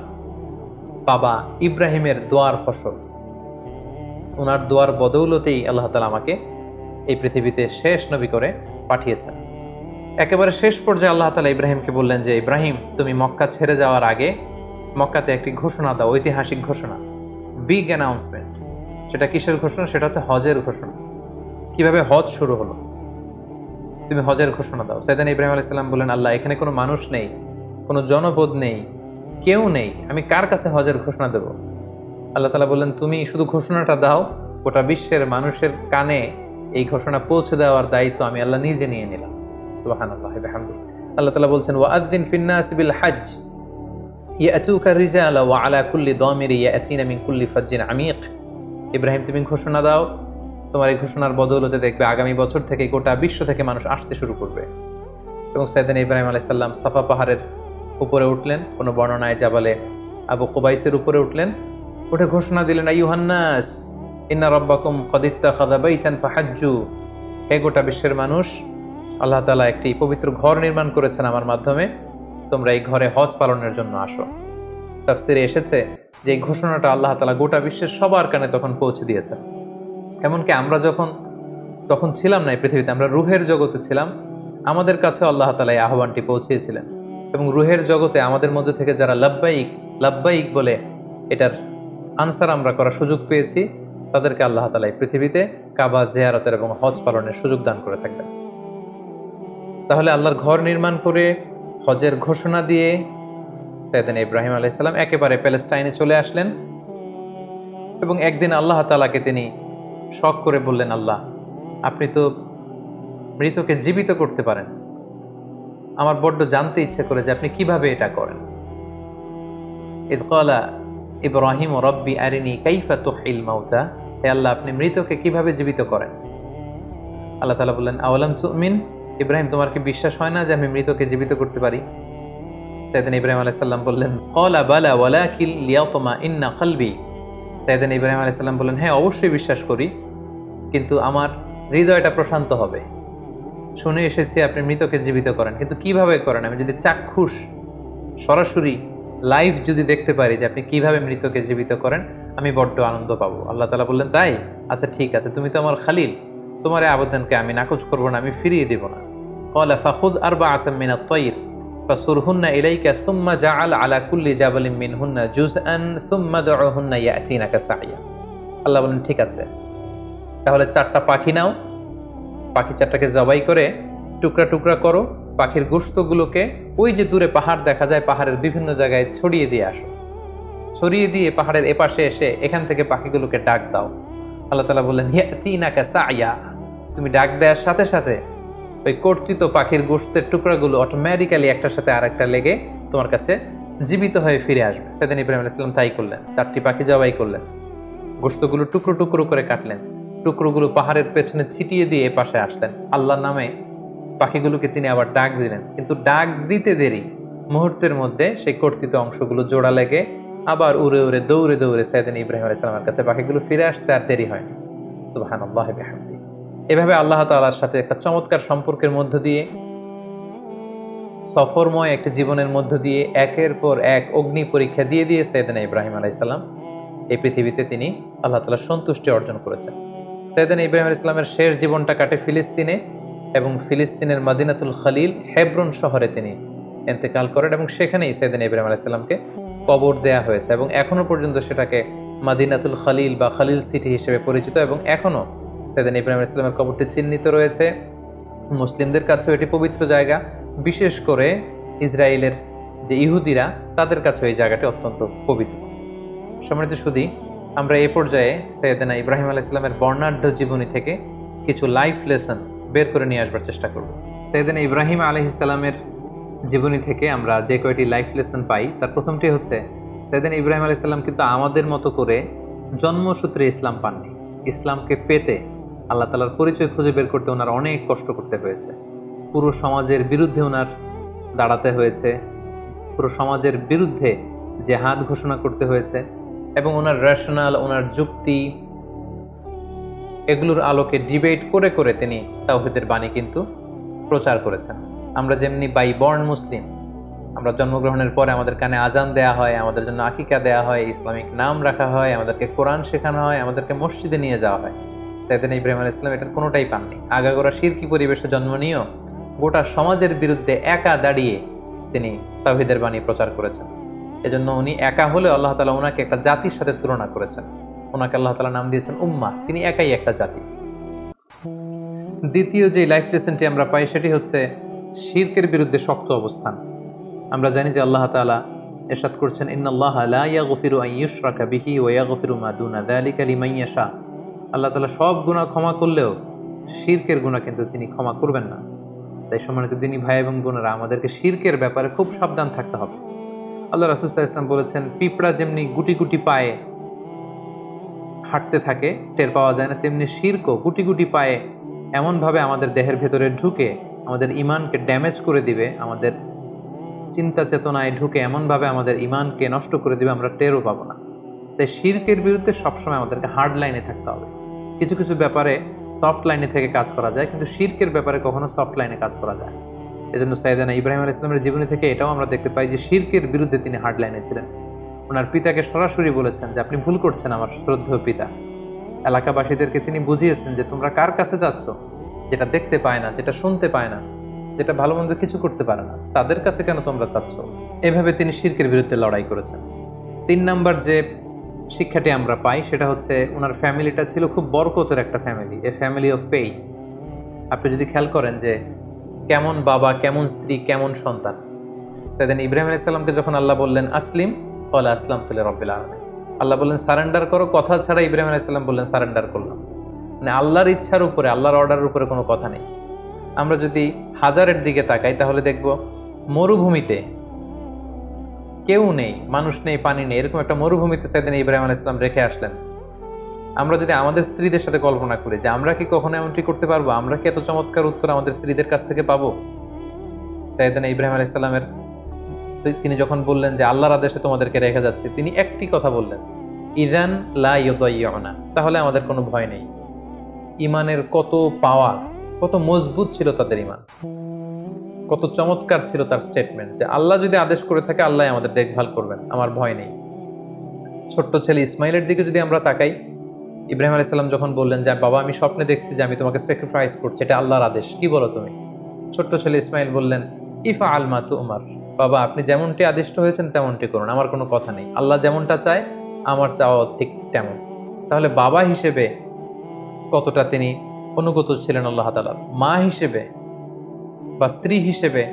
বাবা ইব্রাহিমের দোয়ার ফসল। ওনার দোয়ার বদৌলতেই আল্লাহ তাআলা আমাকে এই পৃথিবীতে শেষ নবী করে পাঠিয়েছেন। একেবারে শেষ পর্যায়ে আল্লাহ তাআলা ইব্রাহিমকে বললেন যে ইব্রাহিম তুমি মক্কা ছেড়ে যাওয়ার আগে মক্কাতে একটি ঘোষণা দাও, ঐতিহাসিক ঘোষণা, বিগ অ্যানাউন্সমেন্ট। সেটা কিসের ঘোষণা? সেটা হচ্ছে হজের ঘোষণা। কিভাবে হজ শুরু হলো, তুমি হজের ঘোষণা দাও। সাইয়েদনা ইব্রাহিম আলাইহিস সালাম বললেন আল্লাহ এখানে কোনো মানুষ নেই, কোনো জনপদ নেই, কেউ নেই, আমি কার কাছে হজের ঘোষণা দেব? আল্লাহ তাআলা বললেন তুমি শুধু ঘোষণাটা দাও, গোটা বিশ্বের মানুষের কানে এই ঘোষণা পৌঁছে দেওয়ার দায়িত্ব আমি আল্লাহ নিজে নিয়ে নিলাম। সুবহানাল্লাহ ওয়া বিহামদিহি। আল্লাহ তাআলা বলছেন ওয়াআযযিন ফিন নাস বিল হজ্জ ইয়াতুকা রিজালা ওয়া আলা কুল্লি দামিরি ইয়াতিনা মিন কুল্লি ফাজ্জিন আমিক। ইব্রাহিম তুমি ঘোষণা দাও, তোমার এই ঘোষণার বদৌলতে দেখবে আগামী বছর থেকে গোটা বিশ্ব থেকে মানুষ আসতে শুরু করবে। এবং সাইয়েদনা ইব্রাহিম আলাইহিস সালাম সাফা পাহাড়ের উপরে উঠলেন, কোনো বর্ণনায় জাবালে আবু কুবাইসের উপরে উঠলেন, উঠে ঘোষণা দিলেন আইয়ুহান নাস ইন্না রাব্বাকুম ক্বাদ ইত্তাখাযা বাইতান ফাহাজ্জু, হে গোটা বিশ্বের মানুষ, আল্লাহ তাআলা একটি পবিত্র ঘর নির্মাণ করেছেন আমার মাধ্যমে, তোমরা এই ঘরে হজ পালনের জন্য আসো। তাফসিরে এসেছে যে এই ঘোষণাটা আল্লাহ তাআলা গোটা বিশ্বের সবার কানে তখন পৌঁছে দিয়েছেন। এমনকি আমরা তখন ছিলাম না এই পৃথিবীতে, আমরা রুহের জগতে ছিলাম, আমাদের কাছে আল্লাহ তাআলা এই আহ্বানটি পৌঁছেছিলেন। এবং রুহের জগতে আমাদের মধ্যে থেকে যারা লাব্বাইক লাব্বাইক বলে এটার আনসার আমরা করার সুযোগ পেয়েছি, তাদেরকে আল্লাহ তাআলা এই পৃথিবীতে কাবা জিয়ারতের এবং হজ পালনের সুযোগ দান করে থাকবেন। তাহলে আল্লাহর ঘর নির্মাণ করে হজের ঘোষণা দিয়ে সাইয়েদনা ইব্রাহিম আলাইহিস সালাম একেবারে প্যালেস্টাইনে চলে আসলেন। এবং একদিন আল্লাহ তাআলাকে তিনি শখ করে বললেন আল্লাহ আপনি তো মৃতকে জীবিত করতে পারেন, আমার বড্ড জানতে ইচ্ছে করে যে আপনি কিভাবে এটা করেন। ইয ক্বালা ইব্রাহিম রাব্বি আরিনি কাইফা তুহইল মাউতা, হে আল্লাহ আপনি মৃতকে কিভাবে জীবিত করেন? আল্লাহ তাআলা বললেন আওয়ালাম তুমিন, ইব্রাহিম তোমার কি বিশ্বাস হয় না যে আমি মৃতকে জীবিত করতে পারি? সাইয়েদনা ইব্রাহিম আলাইহিস সালাম বললেন ক্বালা বালা ওয়ালাকিন লিয়াতমাইন্না কলবি, সাইয়েদনা ইব্রাহিম আলাইহিস সালাম বললেন হ্যাঁ অবশ্যই বিশ্বাস করি, কিন্তু আমার হৃদয়টা প্রশান্ত হবে। শুনে এসেছি আপনি মৃতকে জীবিত করেন, কিন্তু কিভাবে করেন? আমি যদি চাক্ষুষ সরাসরি লাইভ যদি দেখতে পারি যে আপনি কিভাবে মৃতকে জীবিত করেন, আমি বড্ড আনন্দ পাবো। আল্লাহ তাআলা বললেন তাই, আচ্ছা ঠিক আছে, তুমি তো আমার খালিল, তোমার এই আবেদনকে আমি নাকচ করবো না, আমি ফিরিয়ে দিব না। ক্বালা ফাখুদ আরবাআতাম মিনাত তায়র ফাসুরহুন্না ইলাইকা সুম্মা জাআল আলা কুল্লি জাবালিন মিনহুন্না জুজআন সুম্মা দুহুন্না ইয়াতিনাকা সাইয়া। আল্লাহ বলেন ঠিক আছে, তাহলে 4টা পাখি নাও, পাখি 4টাকে জবাই করে টুকরা টুকরা করো, পাখির গোশতগুলোকে ওই যে দূরে পাহাড় দেখা যায়, পাহাড়ের বিভিন্ন জায়গায় ছড়িয়ে দিয়ে আসো, ছড়িয়ে দিয়ে পাহাড়ের এপাশে এসে এখান থেকে পাখিগুলোকে ডাক দাও। আল্লাহ তাআলা বললেন ইয়াতিনাকা সাইয়া, তুমি ডাক দেওয়ার সাথে সাথে ওই কর্তৃত পাখির গোশতের টুকরাগুলো অটোমেটিক্যালি একটার সাথে আরেকটা লেগে তোমার কাছে জীবিত হয়ে ফিরে আসবে। সেদিন ইব্রাহিম আলাইহিস সালাম তাই করলেন, 4টি পাখি জবাই করলেন, গোশতগুলো টুকরো টুকরো করে কাটলেন, টুকরোগুলো পাহাড়ের পেছনে ছিটিয়ে দিয়ে পাশে আসলেন। আল্লাহর নামে পাখিগুলোকে তিনি আবার ডাক দিলেন, কিন্তু ডাক দিতে দেরি, মুহূর্তের মধ্যে সেই কর্তৃত অংশগুলো জোড়া লেগে আবার উড়ে উড়ে দৌড়ে দৌড়ে সেদিন ইব্রাহিম আলাইহিস সালামের কাছে পাখিগুলো ফিরে আসতে আর দেরি হয় না। সুবহানাল্লাহি ওয়া বিহামদিহি। এভাবে আল্লাহ তাআলার সাথে একটা চমৎকার সম্পর্কের মধ্য দিয়ে, সফরময় একটা জীবনের মধ্য দিয়ে একের পর এক অগ্নি পরীক্ষা দিয়ে দিয়ে সাইয়েদনা ইব্রাহিম আলাইহিস সালাম এই পৃথিবীতে তিনি আল্লাহ তাআলার সন্তুষ্টি অর্জন করেছেন। সাইয়েদনা ইব্রাহিম আলাইহিস সালামের শেষ জীবনটা কাটে ফিলিস্তিনে, এবং ফিলিস্তিনের মদিনাতুল খলিল হেব্রন শহরে তিনি ইন্তেকাল করেন, এবং সেখানেই সাইয়েদনা ইব্রাহিম আলাইহিস সালামকে কবর দেয়া হয়েছে, এবং এখনো পর্যন্ত সেটাকে মদিনাতুল খলিল বা খলিল সিটি হিসেবে পরিচিত, এবং এখনো সাইয়েদনা ইব্রাহিম আলাইহিস সালামের কবরটি চিহ্নিত রয়েছে। মুসলিমদের কাছেও এটি পবিত্র জায়গা, বিশেষ করে ইসরায়েলের যে ইহুদিরা তাদের কাছেও এই জায়গাটি অত্যন্ত পবিত্র। সম্মানিত সুধী, আমরা এই পর্যায়ে সাইয়েদনা ইব্রাহিম আলাইহিস সালামের বর্ণাঢ্য জীবনী থেকে কিছু লাইফ লেসন বের করে নিয়ে আসবার চেষ্টা করব। সাইয়েদনা ইব্রাহিম আলাইহিস সালামের জীবনী থেকে আমরা যে কয়টি লাইফ লেসন পাই, তার প্রথমটি হচ্ছে সাইয়েদনা ইব্রাহিম আলাইহিস সালাম কিন্তু আমাদের মতো করে জন্মসূত্রে ইসলাম পাননি। ইসলামকে পেতে আল্লাহ তাআলার পরিচয় খুঁজে বের করতে ওনার অনেক কষ্ট করতে হয়েছে। পুরো সমাজের বিরুদ্ধে ওনার দাঁড়াতে হয়েছে, পুরো সমাজের বিরুদ্ধে জেহাদ ঘোষণা করতে হয়েছে, এবং ওনার রেশনাল, ওনার যুক্তি, এগুলোর আলোকে ডিবেট করে করে তিনি তাওহীদের বাণী কিন্তু প্রচার করেছেন। আমরা যেমনি বাই বর্ন মুসলিম, আমরা জন্মগ্রহণের পরে আমাদের কানে আজান দেয়া হয়, আমাদের জন্য আকিকা দেয়া হয়, ইসলামিক নাম রাখা হয়, আমাদেরকে কোরআন শেখানো হয়, আমাদেরকে মসজিদে নিয়ে যাওয়া হয়। সাইয়েদনা ইব্রাহিম আলাইহিস সালাম এটার কোনোটাই পাননি। আগাগোড়া শিরকি পরিবেশে জন্ম নিয়েও গোটা সমাজের বিরুদ্ধে একা দাঁড়িয়ে তিনি তাওহীদের বাণী প্রচার করেছেন। এজন্য উনি একা হলে আল্লাহ তাআলা ওনাকে একটা জাতির সাথে তুলনা করেছেন। ওনাকে আল্লাহ তাআলা নাম দিয়েছেন উম্মাহ, তিনি একাই একটা জাতি। দ্বিতীয় যে লাইফ লেসনটি আমরা পাই সেটি হচ্ছে শিরকের বিরুদ্ধে শক্ত অবস্থান। আমরা জানি যে আল্লাহ তাআলা ইরশাদ করছেন, ইন্নাল্লাহা লা ইয়াগফিরু আন ইউশরাকা বিহি ওয়া ইয়াগফিরু মা দুনা যালিকা লিমান ইয়াশা। আল্লাহ তাআলা সব গুনাহ ক্ষমা করলেও শিরকের গুনাহ কিন্তু তিনি ক্ষমা করবেন না। তাই সম্মানিত দিনী ভাই এবং বোনেরা, আমাদেরকে শিরকের ব্যাপারে খুব সাবধান থাকতে হবে। আল্লাহ রাসূল সাল্লাল্লাহু আলাইহি ওয়াসাল্লাম বলেছেন, পিঁপড়া যেমনি গুটি গুটি পায়ে হাঁটতে থাকে, টের পাওয়া যায় না, তেমনি শিরকও গুটি গুটি পায়ে এমনভাবে আমাদের দেহের ভেতরে ঢুকে আমাদের ইমানকে ড্যামেজ করে দিবে, আমাদের চিন্তা চেতনায় ঢুকে এমনভাবে আমাদের ইমানকে নষ্ট করে দিবে, আমরা টেরও পাবো না। তাই শিরকের বিরুদ্ধে সবসময় আমাদেরকে হার্ড লাইনে থাকতে হবে। কিছু কিছু ব্যাপারে সফট লাইনে থেকে কাজ করা যায়, কিন্তু শিরকের ব্যাপারে কখনো সফট লাইনে কাজ করা যায়। এজন্য সাইয়েদনা ইব্রাহিম আলাইহিস সালামের জীবনী থেকে এটাও আমরা দেখতে পাই যে শিরকের বিরুদ্ধে তিনি হার্ড লাইনে ছিলেন। ওনার পিতাকে সরাসরি বলেছেন যে আপনি ভুল করছেন আমার শ্রদ্ধেয় পিতা। এলাকাবাসীদেরকে তিনি বুঝিয়েছেন যে তোমরা কার কাছে যাচ্ছ, যেটা দেখতে পায় না, যেটা শুনতে পায় না, যেটা ভালো মন্দ কিছু করতে পারে না, তাদের কাছে কেন তোমরা চাচ্ছ? এভাবে তিনি শিরকের বিরুদ্ধে লড়াই করেছেন। 3 নাম্বার যে শিক্ষাটি আমরা পাই সেটা হচ্ছে ওনার ফ্যামিলিটা ছিল খুব বরকতের একটা family, A family of faith. আপনি যদি খেয়াল করেন যে কেমন বাবা, কেমন স্ত্রী, কেমন সন্তান। সাইয়েদনা ইব্রাহিম আলাইহিস সালামকে যখন আল্লাহ বললেন আসলিম, ক্বালা আসলামতু লিরাব্বিল আলামিন, আল্লাহ বললেন সারেন্ডার করো, কথা ছাড়া ইব্রাহিম আলাইহিস সালাম বললেন সারেন্ডার করলাম। মানে আল্লাহর ইচ্ছার উপরে, আল্লাহর অর্ডারের উপরে কোনো কথা নেই। আমরা যদি হাজারের দিকে তাকাই তাহলে দেখব মরুভূমিতে কেউ নেই, মানুষ নেই, পানি নেই, এরকম একটা মরুভূমিতে সাইয়েদনা ইব্রাহিম আলাইহিস সালাম রেখে আসলেন। আমরা যদি আমাদের স্ত্রীদের সাথে কল্পনা করি যে আমরা কি কখনো এমনটি করতে পারবো? আমরা কি এত চমৎকার উত্তর আমাদের স্ত্রীদের কাছ থেকে পাবো? সাইয়েদনা ইব্রাহিম আলাইহিস সালামের তিনি যখন বললেন যে আল্লাহর আদেশে তোমাদেরকে রেখে যাচ্ছে, তিনি একটি কথা বললেন, ইযান লা ইউদাইয়ুনা, তাহলে আমাদের কোনো ভয় নেই। ইমানের কত পাওয়ার, কত মজবুত ছিল তাদের ইমান, কত চমৎকার ছিল তার স্টেটমেন্ট যে আল্লাহ যদি আদেশ করে থাকে আল্লাহ আমাদের দেখভাল করবেন, আমার ভয় নেই। ছোট্ট ছেলে ইসমাইলের দিকে যদি আমরা তাকাই, ইব্রাহিম আলাইহিস সালাম যখন বললেন যে বাবা আমি স্বপ্নে দেখছি যে আমি তোমাকে স্যাক্রিফাইস করছি, এটা আল্লাহর আদেশ, কি বলো তুমি? ছোট্ট ছেলে ইসমাইল বললেন ইফআল মা তু'মার, বাবা আপনি যেমনটি আদিষ্ট হয়েছেন তেমনটি করুন, আমার কোনো কথা নেই, আল্লাহ যেমনটা চায় আমার চাওয়া ঠিক তেমন। তাহলে বাবা হিসেবে কতটা তিনি অনুগত ছিলেন আল্লাহ তাআলার, মা হিসেবে বা স্ত্রী হিসেবে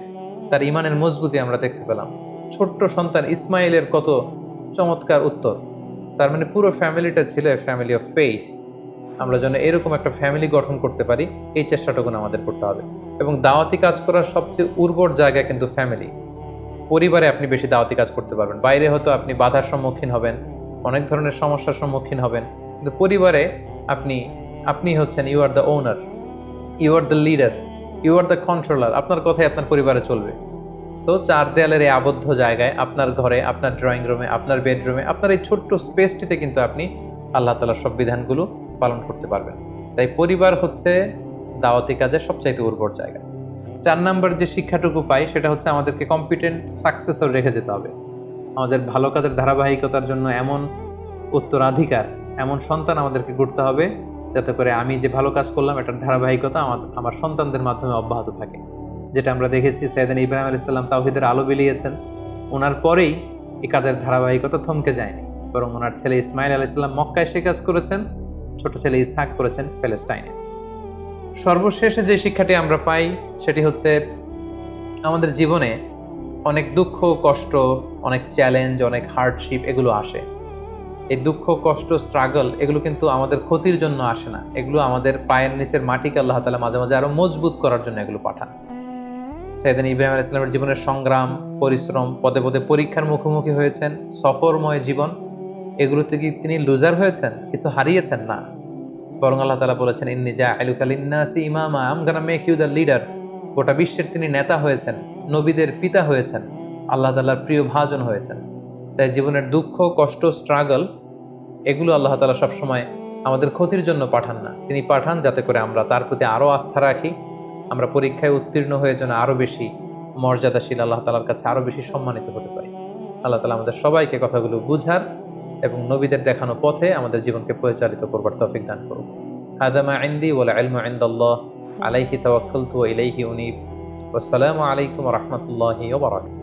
তার ইমানের মজবুতি আমরা দেখতে পেলাম। ছোট্ট সন্তান ইসমাইলের কত চমৎকার উত্তর। তার মানে পুরো ফ্যামিলিটা ছিল ফ্যামিলি অফ ফেইথ। আমরা যেন এরকম একটা ফ্যামিলি গঠন করতে পারি, এই চেষ্টাটুকু আমাদের করতে হবে। এবং দাওয়াতি কাজ করার সবচেয়ে উর্বর জায়গা কিন্তু ফ্যামিলি। পরিবারে আপনি বেশি দাওয়াতি কাজ করতে পারবেন। বাইরে হয়তো আপনি বাধার সম্মুখীন হবেন, অনেক ধরনের সমস্যার সম্মুখীন হবেন, কিন্তু পরিবারে আপনি হচ্ছেন you are the owner, you are the leader, you are the controller. আপনার কথাই আপনার পরিবারে চলবে। সো চার দেয়ালের এই আবদ্ধ জায়গায়, আপনার ঘরে, আপনার ড্রয়িং রুমে, আপনার বেডরুমে, আপনার এই ছোট্ট স্পেসটিতে কিন্তু আপনি আল্লাহ তাআলার সব বিধানগুলো পালন করতে পারবেন। তাই পরিবার হচ্ছে দাওয়াতি কাজের সবচাইতে উর্বর জায়গা। 4 নাম্বার যে শিক্ষাটুকু পাই সেটা হচ্ছে আমাদেরকে কম্পিটেন্ট সাকসেসর রেখে যেতে হবে। আমাদের ভালো কাজের ধারাবাহিকতার জন্য এমন উত্তরাধিকার, এমন সন্তান আমাদেরকে গড়তে হবে যাতে করে আমি যে ভালো কাজ করলাম এটার ধারাবাহিকতা আমার সন্তানদের মাধ্যমে অব্যাহত থাকে। যেটা আমরা দেখেছি সাইয়েদনা ইব্রাহিম আলাইহিস সালাম তাওহীদের আলো বিলিয়েছেন, ওনার পরেই এই কাজের ধারাবাহিকতা থমকে যায়নি, বরং ওনার ছেলে ইসমাইল আলাইহিস সালাম মক্কায় সে কাজ করেছেন, ছোট ছেলে ইসহাক করেছেন প্যালেস্টাইনে। সর্বশেষে যে শিক্ষাটি আমরা পাই সেটি হচ্ছে আমাদের জীবনে অনেক দুঃখ কষ্ট, অনেক চ্যালেঞ্জ, অনেক হার্ডশিপ এগুলো আসে। এই দুঃখ কষ্ট স্ট্রাগল এগুলো কিন্তু আমাদের ক্ষতির জন্য আসে না, এগুলো আমাদের পায়ের নিচের মাটিকে আল্লাহ তাআলা মাঝে মাঝে আরো মজবুত করার জন্য এগুলো পাঠান। সাইয়েদনা ইব্রাহিম আলাইহিস সালামের জীবনের সংগ্রাম, পরিশ্রম, পদে পদে পরীক্ষার মুখোমুখি হয়েছেন, সফরময় জীবন, এগুলোতে কি তিনি লুজার হয়েছেন, কিছু হারিয়েছেন? না, বরং আল্লাহ তাআলা বলেছেন ইন্নী জাইলুকা লিন-নাসি ইমামা, I am gonna make you the leader. গোটা বিশ্বের তিনি নেতা হয়েছেন, নবীদের পিতা হয়েছেন, আল্লাহ তাআলার প্রিয় ভাজন হয়েছেন। তাই জীবনের দুঃখ কষ্ট স্ট্রাগল এগুলো আল্লাহ তাআলা সবসময় আমাদের ক্ষতির জন্য পাঠান না, তিনি পাঠান যাতে করে আমরা তার প্রতি আরও আস্থা রাখি, আমরা পরীক্ষায় উত্তীর্ণ হয়ে যেন আরও বেশি মর্যাদাশীল, আল্লাহ তাআলার কাছে আরও বেশি সম্মানিত হতে পারি। আল্লাহ তাআলা আমাদের সবাইকে কথাগুলো বুঝার এবং নবীদের দেখানো পথে আমাদের জীবনকে পরিচালিত করবার তৌফিক দান করুন। হাদা মা ইনদি ওয়াল ইলমু ইনদাল্লাহ, আলাইহি তাওয়াক্কালতু ওয়া ইলাইহি উনীব। ওয়াসসালামু আলাইকুম ওয়া রাহমাতুল্লাহি ওয়া বারাকাতুহু।